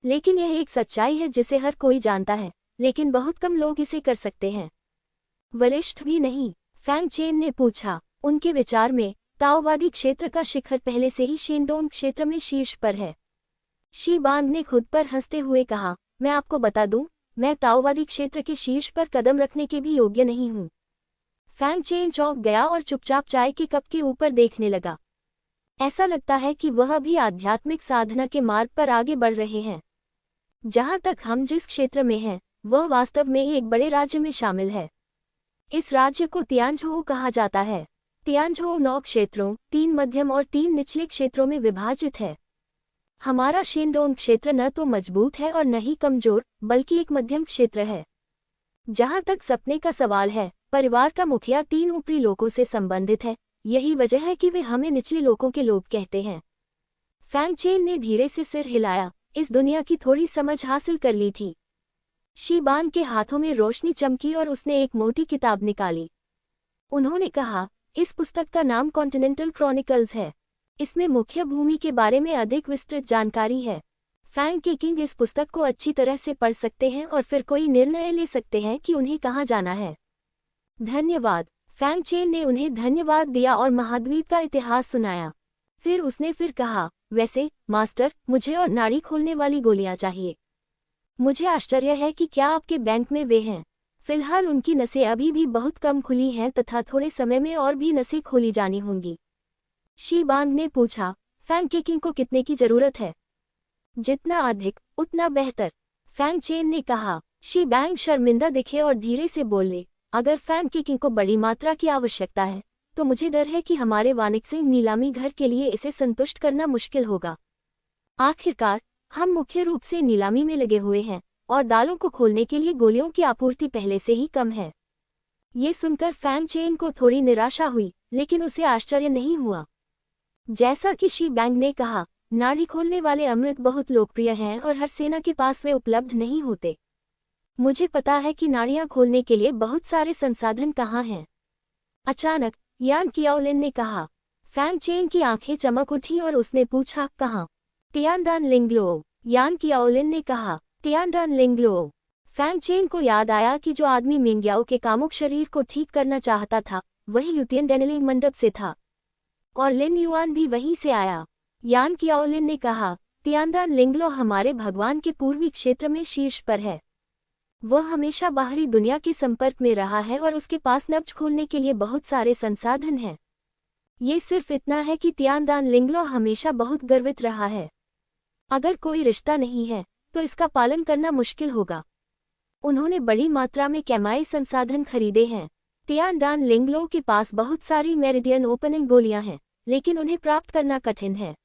लेकिन यह एक सच्चाई है जिसे हर कोई जानता है, लेकिन बहुत कम लोग इसे कर सकते हैं। वरिष्ठ भी नहीं? फैंग चेन ने पूछा। उनके विचार में ताओवादी क्षेत्र का शिखर पहले से ही शेंडोंग क्षेत्र में शीर्ष पर है। शी बांग ने खुद पर हंसते हुए कहा, मैं आपको बता दूं, मैं ताओवादी क्षेत्र के शीर्ष पर कदम रखने के भी योग्य नहीं हूं। फैंग चेन चौंक गया और चुपचाप चाय के कप के ऊपर देखने लगा। ऐसा लगता है कि वह भी आध्यात्मिक साधना के मार्ग पर आगे बढ़ रहे हैं। जहां तक हम जिस क्षेत्र में हैं, वह वास्तव में एक बड़े राज्य में शामिल है। इस राज्य को तियानझोउ कहा जाता है। तियानझोउ 9 क्षेत्रों, 3 मध्यम और 3 निचले क्षेत्रों में विभाजित है। हमारा शेंडोंग क्षेत्र न तो मजबूत है और न ही कमजोर, बल्कि एक मध्यम क्षेत्र है। जहां तक सपने का सवाल है, परिवार का मुखिया 3 ऊपरी लोगों से संबंधित है। यही वजह है कि वे हमें निचले लोगों के लोग कहते हैं। फैंग चेन ने धीरे से सिर हिलाया, इस दुनिया की थोड़ी समझ हासिल कर ली थी। शी बांग के हाथों में रोशनी चमकी और उसने एक मोटी किताब निकाली। उन्होंने कहा, इस पुस्तक का नाम कॉन्टिनेंटल क्रॉनिकल्स है। इसमें मुख्य भूमि के बारे में अधिक विस्तृत जानकारी है। फैंग केकिंग इस पुस्तक को अच्छी तरह से पढ़ सकते हैं और फिर कोई निर्णय ले सकते हैं कि उन्हें कहाँ जाना है। धन्यवाद। फैंग चेन ने उन्हें धन्यवाद दिया और महाद्वीप का इतिहास सुनाया। फिर उसने फिर कहा, वैसे मास्टर, मुझे और नाड़ी खोलने वाली गोलियां चाहिए। मुझे आश्चर्य है कि क्या आपके बैंक में वे हैं। फिलहाल उनकी नसें अभी भी बहुत कम खुली हैं तथा थोड़े समय में और भी नसें खोली जानी होंगी। शी बांग ने पूछा, फैंग केकिंग को कितने की जरूरत है? जितना अधिक उतना बेहतर, फैंग चेन ने कहा। शी बांग शर्मिंदा दिखे और धीरे से बोले, अगर फैंग केकिंग को बड़ी मात्रा की आवश्यकता है तो मुझे डर है कि हमारे वानिकसिंग नीलामी घर के लिए इसे संतुष्ट करना मुश्किल होगा। आखिरकार हम मुख्य रूप से नीलामी में लगे हुए हैं और दालों को खोलने के लिए गोलियों की आपूर्ति पहले से ही कम है। ये सुनकर फैंग चेन को थोड़ी निराशा हुई, लेकिन उसे आश्चर्य नहीं हुआ। जैसा कि शी बांग ने कहा, नाड़ी खोलने वाले अमृत बहुत लोकप्रिय हैं और हर सेना के पास वे उपलब्ध नहीं होते। मुझे पता है कि नाड़ियां खोलने के लिए बहुत सारे संसाधन कहाँ हैं। अचानक यान कियाओलिन ने कहा। फैंग चेन की आंखें चमक उठी और उसने पूछा, कहाँ? तियानडान लिंगलो। यान कियाओलिन ने कहा, तियानडान लिंगलो। फैंग चेन को याद आया कि जो आदमी मिंग्याओ के कामुक शरीर को ठीक करना चाहता था, वही युतियन डेनलिंग मंडप से था, और लिन युआन भी वहीं से आया। यान कियाओलिन ने कहा, तियानडान लिंगलो हमारे भगवान के पूर्वी क्षेत्र में शीर्ष पर है। वह हमेशा बाहरी दुनिया के संपर्क में रहा है और उसके पास नब्ज खोलने के लिए बहुत सारे संसाधन हैं। ये सिर्फ इतना है कि तियानडान लिंगलो हमेशा बहुत गर्वित रहा है। अगर कोई रिश्ता नहीं है तो इसका पालन करना मुश्किल होगा। उन्होंने बड़ी मात्रा में कैमाई संसाधन खरीदे हैं। तियानडान लिंगलो के पास बहुत सारी मेरिडियन ओपनिंग गोलियां हैं, लेकिन उन्हें प्राप्त करना कठिन है।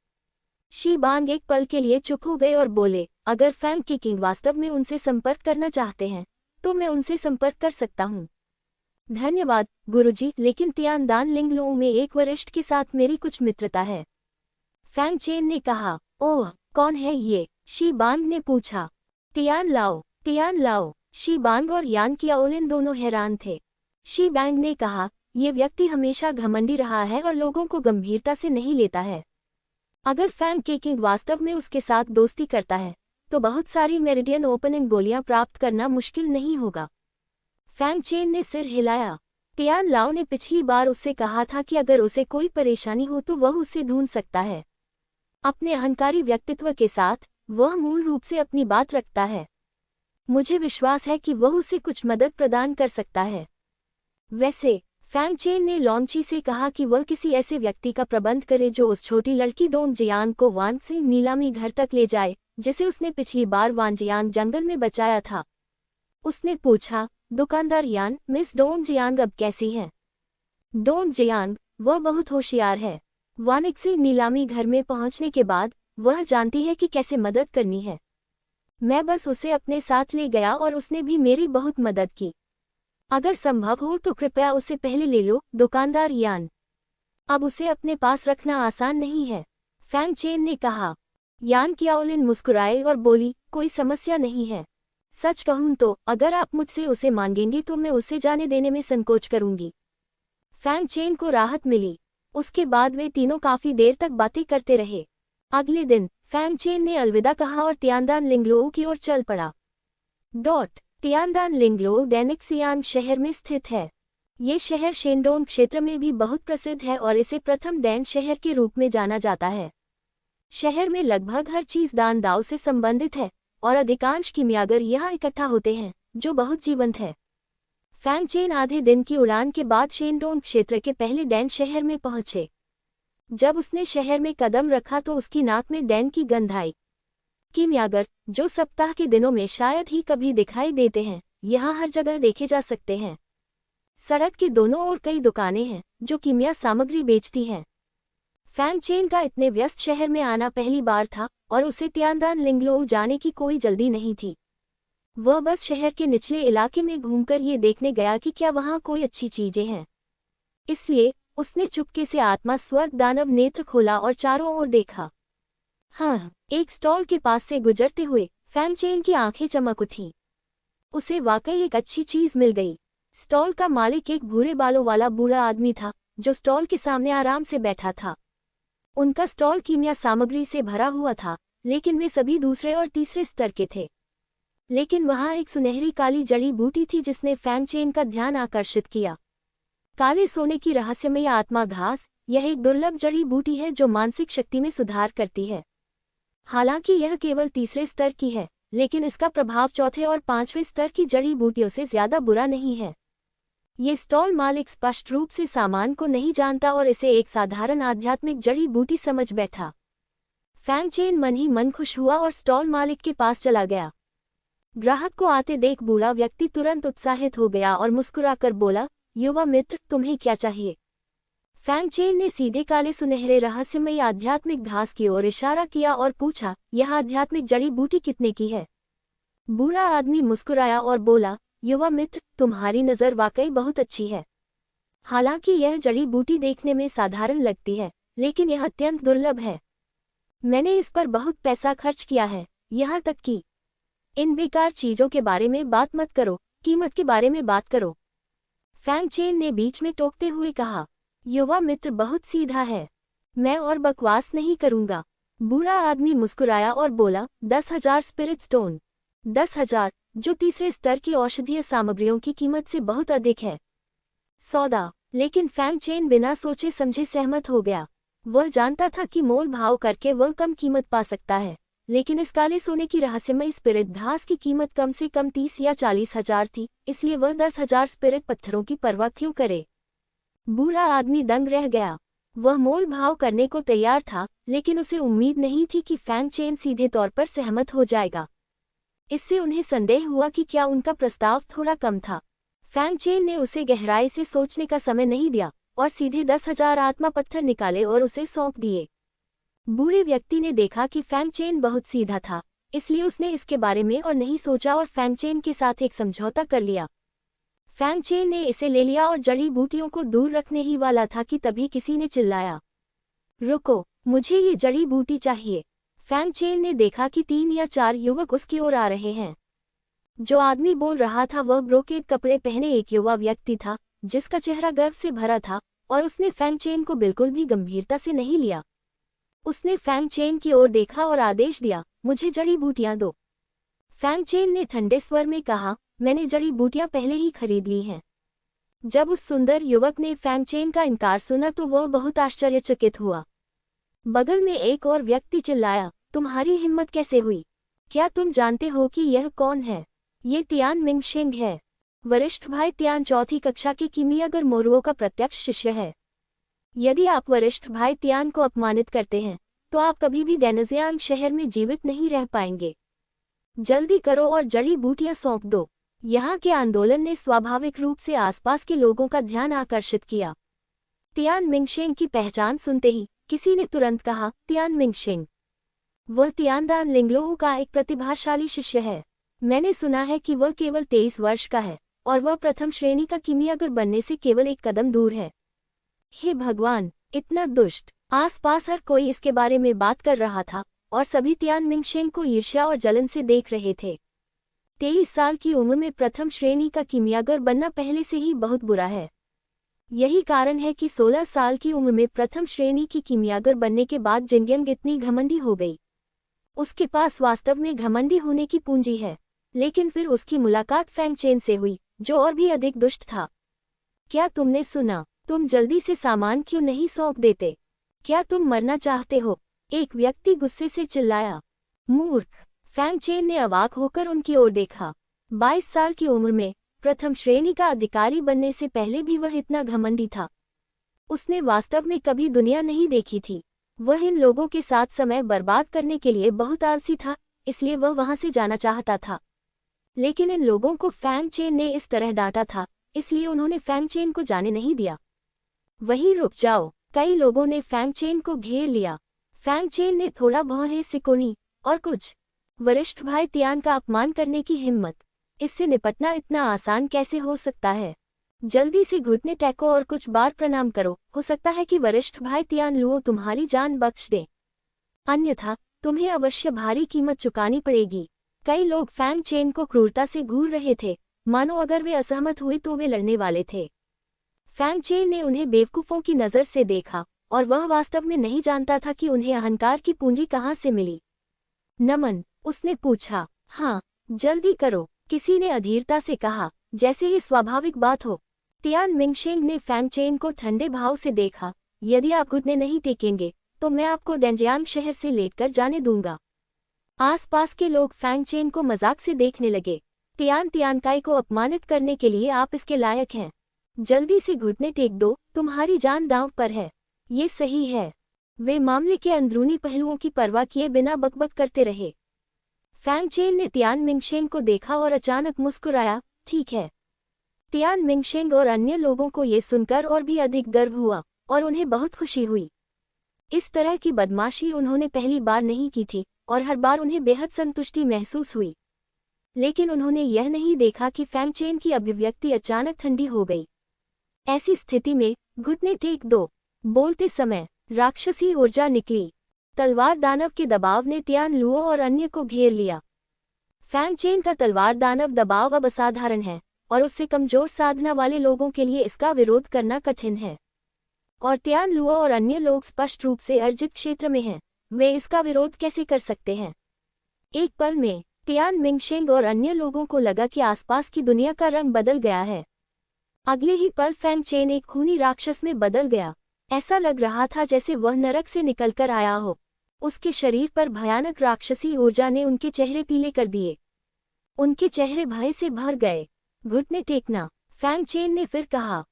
शी बांग एक पल के लिए चुप हो गए और बोले, अगर फैंग केकिंग वास्तव में उनसे संपर्क करना चाहते हैं तो मैं उनसे संपर्क कर सकता हूँ। धन्यवाद गुरुजी, लेकिन तियानडान लिंगलो में एक वरिष्ठ के साथ मेरी कुछ मित्रता है। फैंग चेन ने कहा। ओह, कौन है ये? शी बांग ने पूछा। तियान लाओ। तियान लाओ। शी बांग और यान कियाओलिन दोनों हैरान थे। शी बांग ने कहा, ये व्यक्ति हमेशा घमंडी रहा है और लोगों को गंभीरता से नहीं लेता है। अगर फैंग केकिंग वास्तव में उसके साथ दोस्ती करता है तो बहुत सारी मेरिडियन ओपनिंग गोलियां प्राप्त करना मुश्किल नहीं होगा। फैंग चेन ने सिर हिलाया। तियान लाओ ने पिछली बार उससे कहा था कि अगर उसे कोई परेशानी हो तो वह उसे ढूंढ सकता है। अपने अहंकारी व्यक्तित्व के साथ वह मूल रूप से अपनी बात रखता है। मुझे विश्वास है कि वह उसे कुछ मदद प्रदान कर सकता है। वैसे फैंग चेन ने लॉन्ची से कहा कि वह किसी ऐसे व्यक्ति का प्रबंध करे जो उस छोटी लड़की डोंग जियान को वानसिंग नीलामी घर तक ले जाए, जिसे उसने पिछली बार वानजियांग जंगल में बचाया था। उसने पूछा, दुकानदार यान, मिस डोंग जियांग अब कैसी हैं? डोंग जियांग, वह बहुत होशियार है। वानिकसिंग नीलामी घर में पहुंचने के बाद वह जानती है कि कैसे मदद करनी है। मैं बस उसे अपने साथ ले गया और उसने भी मेरी बहुत मदद की। अगर संभव हो तो कृपया उसे पहले ले लो, दुकानदार यान। अब उसे अपने पास रखना आसान नहीं है, फैंग चेन ने कहा। यान क्याओलिन मुस्कुराए और बोली, कोई समस्या नहीं है। सच कहूं तो अगर आप मुझसे उसे मांगेंगी तो मैं उसे जाने देने में संकोच करूंगी। फैंग चेन को राहत मिली। उसके बाद वे तीनों काफी देर तक बातें करते रहे। अगले दिन फैंग चेन ने अलविदा कहा और तियानदान लिंगलोउ की ओर चल पड़ा। तियानदान लिंगलोउ डैनिक्सियांग शहर में स्थित है। ये शहर शेंडोंग क्षेत्र में भी बहुत प्रसिद्ध है और इसे प्रथम डैन शहर के रूप में जाना जाता है। शहर में लगभग हर चीज दान दाव से संबंधित है और अधिकांश किमियागर यहाँ इकट्ठा होते हैं, जो बहुत जीवंत है। फैंग चेन आधे दिन की उड़ान के बाद शेंडोंग क्षेत्र के पहले डैन शहर में पहुंचे। जब उसने शहर में कदम रखा तो उसकी नाक में डैन की गंध आई। किमियागर, जो सप्ताह के दिनों में शायद ही कभी दिखाई देते हैं, यहाँ हर जगह देखे जा सकते हैं। सड़क के दोनों ओर कई दुकानें हैं जो कीमिया सामग्री बेचती हैं। फैंग चेन का इतने व्यस्त शहर में आना पहली बार था और उसे तियानदान लिंगलोउ जाने की कोई जल्दी नहीं थी। वह बस शहर के निचले इलाके में घूमकर ये देखने गया कि क्या वहाँ कोई अच्छी चीजें हैं। इसलिए उसने चुपके से आत्मा स्वर्ग दानव नेत्र खोला और चारों ओर देखा। हाँ, एक स्टॉल के पास से गुजरते हुए फैंग चेन की आंखें चमक उठी। उसे वाकई एक अच्छी चीज मिल गई। स्टॉल का मालिक एक भूरे बालों वाला बूढ़ा आदमी था जो स्टॉल के सामने आराम से बैठा था। उनका स्टॉल कीमिया सामग्री से भरा हुआ था, लेकिन वे सभी दूसरे और तीसरे स्तर के थे। लेकिन वहाँ एक सुनहरी काली जड़ी बूटी थी जिसने फैंग चेन का ध्यान आकर्षित किया। काले सोने की रहस्यमयी आत्मा घास, यह एक दुर्लभ जड़ी बूटी है जो मानसिक शक्ति में सुधार करती है। हालांकि यह केवल तीसरे स्तर की है, लेकिन इसका प्रभाव चौथे और पांचवें स्तर की जड़ी बूटियों से ज्यादा बुरा नहीं है। ये स्टॉल मालिक स्पष्ट रूप से सामान को नहीं जानता और इसे एक साधारण आध्यात्मिक जड़ी बूटी समझ बैठा। फैंग चेन मन ही मन खुश हुआ और स्टॉल मालिक के पास चला गया। ग्राहक को आते देख बूढ़ा व्यक्ति तुरंत उत्साहित हो गया और मुस्कुराकर बोला, युवा मित्र, तुम्हें क्या चाहिए? फैंग चेन ने सीधे काले सुनहरे रहस्यमयी आध्यात्मिक घास की ओर इशारा किया और पूछा, यह आध्यात्मिक जड़ी बूटी कितने की है? बूढ़ा आदमी मुस्कुराया और बोला, युवा मित्र, तुम्हारी नज़र वाकई बहुत अच्छी है। हालांकि यह जड़ी बूटी देखने में साधारण लगती है, लेकिन यह अत्यंत दुर्लभ है। मैंने इस पर बहुत पैसा खर्च किया है, यहाँ तक कि इन बेकार चीजों के बारे में बात मत करो, कीमत के बारे में बात करो। फैंग चेन ने बीच में टोकते हुए कहा, युवा मित्र बहुत सीधा है, मैं और बकवास नहीं करूंगा। बूढ़ा आदमी मुस्कुराया और बोला, 10,000 स्पिरिट स्टोन। 10,000, जो तीसरे स्तर की औषधीय सामग्रियों की कीमत से बहुत अधिक है। सौदा। लेकिन फैंग चेन बिना सोचे समझे सहमत हो गया। वह जानता था कि मोल भाव करके वह कम कीमत पा सकता है, लेकिन इस काले सोने की रहस्यमयी स्पिरिट घास की कीमत कम से कम 30 या 40,000 थी, इसलिए वह 10,000 स्पिरिट पत्थरों की परवाह क्यों करे। बूढ़ा आदमी दंग रह गया। वह मोल भाव करने को तैयार था, लेकिन उसे उम्मीद नहीं थी कि फैंग चेन सीधे तौर पर सहमत हो जाएगा। इससे उन्हें संदेह हुआ कि क्या उनका प्रस्ताव थोड़ा कम था। फैंग चेन ने उसे गहराई से सोचने का समय नहीं दिया और सीधे 10,000 आत्मा पत्थर निकाले और उसे सौंप दिए। बूढ़े व्यक्ति ने देखा कि फैंग चेन बहुत सीधा था, इसलिए उसने इसके बारे में और नहीं सोचा और फैंग चेन के साथ एक समझौता कर लिया। फैंग चेन ने इसे ले लिया और जड़ी बूटियों को दूर रखने ही वाला था कि तभी किसी ने चिल्लाया, रुको, मुझे ये जड़ी बूटी चाहिए। फैंग चेन ने देखा कि 3 या 4 युवक उसकी ओर आ रहे हैं। जो आदमी बोल रहा था वह ब्रोकेड कपड़े पहने एक युवा व्यक्ति था, जिसका चेहरा गर्व से भरा था, और उसने फैंग चेन को बिल्कुल भी गंभीरता से नहीं लिया। उसने फैंग चेन की ओर देखा और आदेश दिया, मुझे जड़ी बूटियां दो। फैंग चेन ने ठंडे स्वर में कहा, मैंने जड़ी बूटियां पहले ही खरीद ली हैं। जब उस सुंदर युवक ने फैंग चेन का इनकार सुना तो वह बहुत आश्चर्यचकित हुआ। बगल में एक और व्यक्ति चिल्लाया, तुम्हारी हिम्मत कैसे हुई? क्या तुम जानते हो कि यह कौन है? ये तियान मिंगशेंग है, वरिष्ठ भाई तियान चौथी कक्षा के किमियागर मोरुओ का प्रत्यक्ष शिष्य है। यदि आप वरिष्ठ भाई तियान को अपमानित करते हैं तो आप कभी भी डैनजियांग शहर में जीवित नहीं रह पाएंगे। जल्दी करो और जड़ी बूटियां सौंप दो। यहाँ के आंदोलन ने स्वाभाविक रूप से आसपास के लोगों का ध्यान आकर्षित किया। तियान मिंगशेंग की पहचान सुनते ही किसी ने तुरंत कहा, तियान मिंगशेंग। वह तियानदान लिंगलोह का एक प्रतिभाशाली शिष्य है। मैंने सुना है कि वह केवल 23 वर्ष का है और वह प्रथम श्रेणी का कीमियागर बनने से केवल एक कदम दूर है। हे भगवान, इतना दुष्ट! आसपास हर कोई इसके बारे में बात कर रहा था और सभी तियान मिंगशेंग को ईर्ष्या और जलन से देख रहे थे। 23 साल की उम्र में प्रथम श्रेणी का कीमियागर बनना पहले से ही बहुत बुरा है। यही कारण है कि 16 साल की उम्र में प्रथम श्रेणी की कीमियागर बनने के बाद जिंगयंग इतनी घमंडी हो गई। उसके पास वास्तव में घमंडी होने की पूंजी है, लेकिन फिर उसकी मुलाकात फैंग चेन से हुई, जो और भी अधिक दुष्ट था। क्या तुमने सुना? तुम जल्दी से सामान क्यों नहीं सौंप देते? क्या तुम मरना चाहते हो? एक व्यक्ति गुस्से से चिल्लाया। मूर्ख! फैंग चेन ने अवाक होकर उनकी ओर देखा। 22 साल की उम्र में प्रथम श्रेणी का अधिकारी बनने से पहले भी वह इतना घमंडी था। उसने वास्तव में कभी दुनिया नहीं देखी थी। वह इन लोगों के साथ समय बर्बाद करने के लिए बहुत आलसी था, इसलिए वह वहां से जाना चाहता था। लेकिन इन लोगों को फैंग चेन ने इस तरह डांटा था, इसलिए उन्होंने फैंग चेन को जाने नहीं दिया। वहीं रुक जाओ! कई लोगों ने फैंग चेन को घेर लिया। फैंग चेन ने थोड़ा भौं सिकोड़ी, और कुछ? वरिष्ठ भाई तियान का अपमान करने की हिम्मत! इससे निपटना इतना आसान कैसे हो सकता है? जल्दी से घुटने टेको और कुछ बार प्रणाम करो, हो सकता है कि वरिष्ठ भाई तियान लुओ तुम्हारी जान बख्श दे। अन्यथा तुम्हें अवश्य भारी कीमत चुकानी पड़ेगी। कई लोग फैंग चेन को क्रूरता से घूर रहे थे, मानो अगर वे असहमत हुए तो वे लड़ने वाले थे। फैंग चेन ने उन्हें बेवकूफों की नज़र से देखा और वह वास्तव में नहीं जानता था कि उन्हें अहंकार की पूंजी कहाँ से मिली। नमन, उसने पूछा। हाँ, जल्दी करो, किसी ने अधीरता से कहा, जैसे ही स्वाभाविक बात हो। तियान मिंगशेंग ने फैंग चेन को ठंडे भाव से देखा। यदि आप घुटने नहीं टेकेंगे तो मैं आपको डेंजियांग शहर से लेकर जाने दूंगा। आसपास के लोग फैंग चेन को मजाक से देखने लगे। तियानकाई को अपमानित करने के लिए आप इसके लायक हैं। जल्दी से घुटने टेक दो, तुम्हारी जान दांव पर है। ये सही है। वे मामले के अंदरूनी पहलुओं की परवाह किए बिना बकबक करते रहे। फैंग चेन ने तियान मिंगशेंग को देखा और अचानक मुस्कुराया। ठीक है। तियान मिंगशेंग और अन्य लोगों को ये सुनकर और भी अधिक गर्व हुआ और उन्हें बहुत खुशी हुई। इस तरह की बदमाशी उन्होंने पहली बार नहीं की थी और हर बार उन्हें बेहद संतुष्टि महसूस हुई। लेकिन उन्होंने यह नहीं देखा कि फैंग चेन की अभिव्यक्ति अचानक ठंडी हो गई। ऐसी स्थिति में घुटने टेक दो बोलते समय राक्षसी ऊर्जा निकली। तलवार दानव के दबाव ने तियान लुओ और अन्य को घेर लिया। फैंग चेन का तलवार दानव दबाव अब असाधारण है और उससे कमजोर साधना वाले लोगों के लिए इसका विरोध करना कठिन है। और तियान लुओ और अन्य लोग स्पष्ट रूप से अर्जित क्षेत्र में हैं, वे इसका विरोध कैसे कर सकते हैं? एक पल में तियान मिंगशेंग और अन्य लोगों को लगा कि आसपास की दुनिया का रंग बदल गया है। अगले ही पल फैंग चेन एक खूनी राक्षस में बदल गया। ऐसा लग रहा था जैसे वह नरक से निकलकर आया हो। उसके शरीर पर भयानक राक्षसी ऊर्जा ने उनके चेहरे पीले कर दिए। उनके चेहरे भय से भर गए। घुटने टेकना, फैंग चेन ने फिर कहा।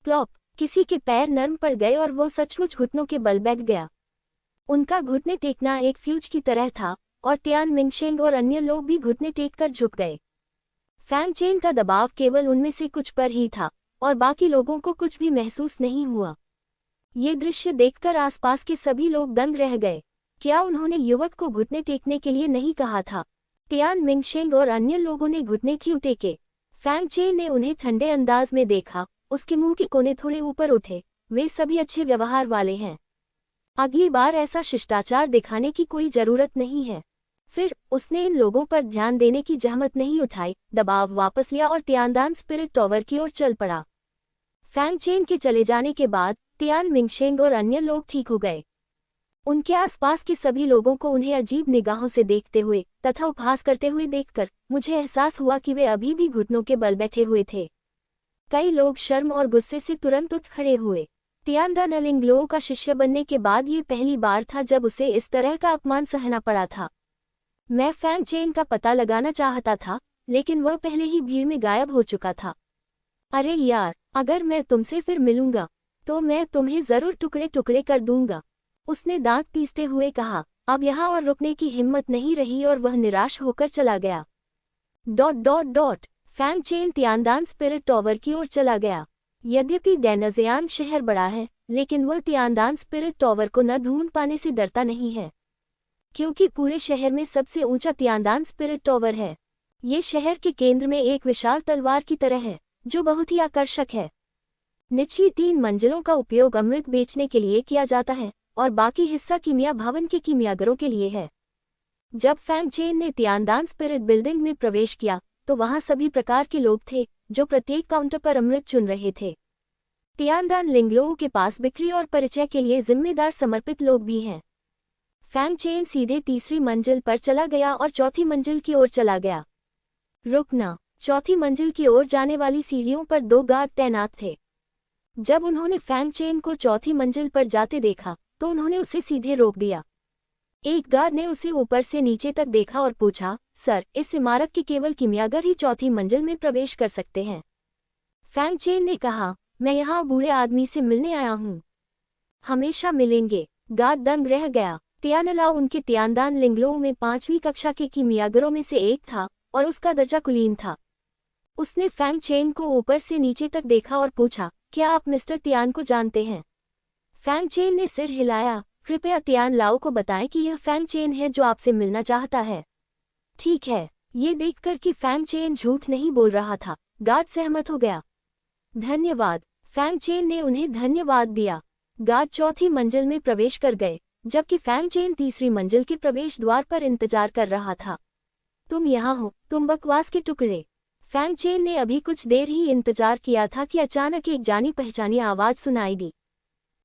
प्लॉप! किसी के पैर नर्म पड़ गए और वो सचमुच घुटनों के बल बैठ गया। उनका घुटने टेकना एक फ्यूज की तरह था और तियान मिंगशेंग और अन्य लोग भी घुटने टेककर झुक गए। फैंग चेन का दबाव केवल उनमें से कुछ पर ही था और बाकी लोगों को कुछ भी महसूस नहीं हुआ। ये दृश्य देखकर आसपास के सभी लोग दंग रह गए। क्या उन्होंने युवक को घुटने टेकने के लिए नहीं कहा था? तियान मिंगशेंग और अन्य लोगों ने घुटने क्यों टेके? फैंग चेन ने उन्हें ठंडे अंदाज में देखा। उसके मुंह के कोने थोड़े ऊपर उठे। वे सभी अच्छे व्यवहार वाले हैं। अगली बार ऐसा शिष्टाचार दिखाने की कोई जरूरत नहीं है। फिर उसने इन लोगों पर ध्यान देने की जहमत नहीं उठाई, दबाव वापस लिया और तियानदान स्पिरिट टॉवर की ओर चल पड़ा। फैंग चेन के चले जाने के बाद तियान मिंगशेंग और अन्य लोग ठीक हो गए। उनके आसपास के सभी लोगों को उन्हें अजीब निगाहों से देखते हुए तथा उपहास करते हुए देखकर मुझे एहसास हुआ कि वे अभी भी घुटनों के बल बैठे हुए थे। कई लोग शर्म और गुस्से से तुरंत उठ खड़े हुए। तियानदान लिंगलो का शिष्य बनने के बाद ये पहली बार था जब उसे इस तरह का अपमान सहना पड़ा था। मैं फैंग चेन का पता लगाना चाहता था, लेकिन वह पहले ही भीड़ में गायब हो चुका था। अरे यार, अगर मैं तुमसे फिर मिलूंगा तो मैं तुम्हें जरूर टुकड़े टुकड़े कर दूंगा, उसने दांत पीसते हुए कहा। अब यहाँ और रुकने की हिम्मत नहीं रही और वह निराश होकर चला गया। ... फैंग चेन तियानदान स्पिरिट टॉवर की ओर चला गया। यद्यपि डेनजियांग शहर बड़ा है, लेकिन वह तियानदान स्पिरिट टॉवर को न ढूंढ पाने से डरता नहीं है, क्योंकि पूरे शहर में सबसे ऊंचा तियानदान स्पिरिट टॉवर है। ये शहर के केंद्र में एक विशाल तलवार की तरह है, जो बहुत ही आकर्षक है। निचली 3 मंजिलों का उपयोग अमृत बेचने के लिए किया जाता है और बाकी हिस्सा कीमिया भवन के कीमियागरों के लिए है। जब फैंग चेन ने तियानदान स्पिरिट बिल्डिंग में प्रवेश किया तो वहां सभी प्रकार के लोग थे जो प्रत्येक काउंटर पर अमृत चुन रहे थे। तियानदान लिंगलों के पास बिक्री और परिचय के लिए जिम्मेदार समर्पित लोग भी हैं। फैंग चेन सीधे तीसरी मंजिल पर चला गया और चौथी मंजिल की ओर चला गया। रुकना। चौथी मंजिल की ओर जाने वाली सीढ़ियों पर 2 गार्ड तैनात थे। जब उन्होंने फैंग चेन को चौथी मंजिल पर जाते देखा तो उन्होंने उसे सीधे रोक दिया। एक गार्ड ने उसे ऊपर से नीचे तक देखा और पूछा, सर, इस इमारत के केवल कीमियागर ही चौथी मंजिल में प्रवेश कर सकते हैं। फैंग चेन ने कहा, मैं यहाँ बूढ़े आदमी से मिलने आया हूँ। हमेशा मिलेंगे। गार्ड दंग रह गया। तियानलाओ उनके तियानदान लिंगलों में 5वीं कक्षा के कीमियागरों में से एक था और उसका दर्जा कुलीन था। उसने फैंग चेन को ऊपर से नीचे तक देखा और पूछा, क्या आप मिस्टर तियान को जानते हैं? फैंग चेन ने सिर हिलाया। कृपया तियानलाओ को बताएं कि यह फैंग चेन है जो आपसे मिलना चाहता है। ठीक है। ये देखकर कि फैंग चेन झूठ नहीं बोल रहा था, गार्ड सहमत हो गया। धन्यवाद। फैंग चेन ने उन्हें धन्यवाद दिया। गार्ड चौथी मंजिल में प्रवेश कर गए, जबकि फैंग चेन तीसरी मंजिल के प्रवेश द्वार पर इंतजार कर रहा था। तुम यहाँ हो, तुम बकवास के टुकड़े। फैंग चेन ने अभी कुछ देर ही इंतजार किया था कि अचानक एक जानी पहचानी आवाज सुनाई दी।